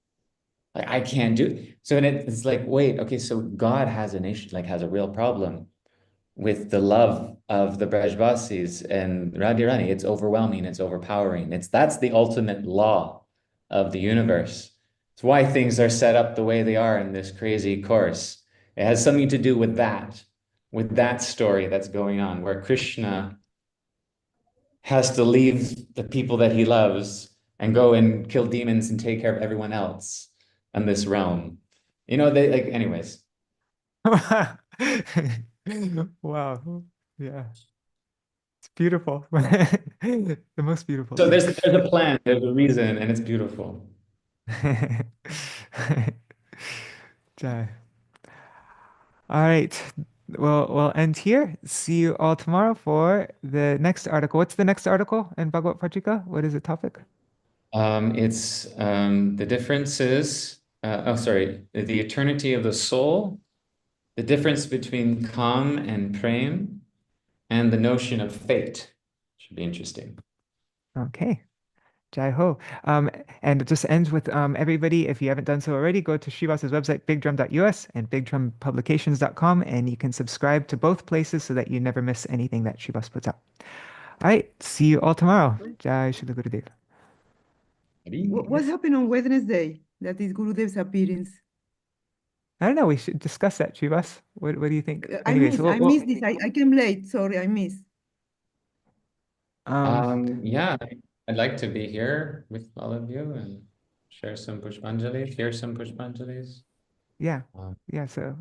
Like, I can't do it. So it's like, wait, okay, so God has an issue, like has a real problem with the love of the Brajvasis and Radharani. It's overwhelming, it's overpowering. That's the ultimate law of the universe. It's why things are set up the way they are in this crazy course. It has something to do with that story that's going on, where Krishna has to leave the people that he loves and go and kill demons and take care of everyone else in this realm. You know, they like, anyways.
Wow. Yeah. It's beautiful. The most beautiful.
So there's a plan, there's a reason, and it's beautiful.
Jai. All right. We'll end here. See you all tomorrow for the next article. What's the next article in Bhagavata-patrikā? What is the topic?
It's the differences. The eternity of the soul, the difference between Kam and Prem, and the notion of fate. Should be interesting.
Okay. Jai Ho. And it just ends with everybody, if you haven't done so already, go to Srivasa's website, bigdrum.us and bigdrumpublications.com, and you can subscribe to both places so that you never miss anything that Srivasa puts out. All right. See you all tomorrow. Jai Śrīla Gurudeva.
What happened on Wednesday? That is Gurudev's appearance.
I don't know. We should discuss that, Srivasa. What do you think?
I
Anyways,
missed this. I came late. Sorry, I missed.
Yeah, I'd like to be here with all of you and share some pushpanjalis, hear some pushpanjalis.
Yeah. Yeah. So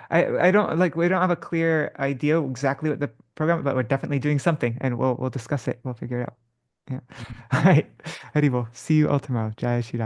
I don't like, we don't have a clear idea exactly what the program, but we're definitely doing something, and we'll discuss it. We'll figure it out. Yeah. All right. Haribol. See you all tomorrow. Jai Shri Radha.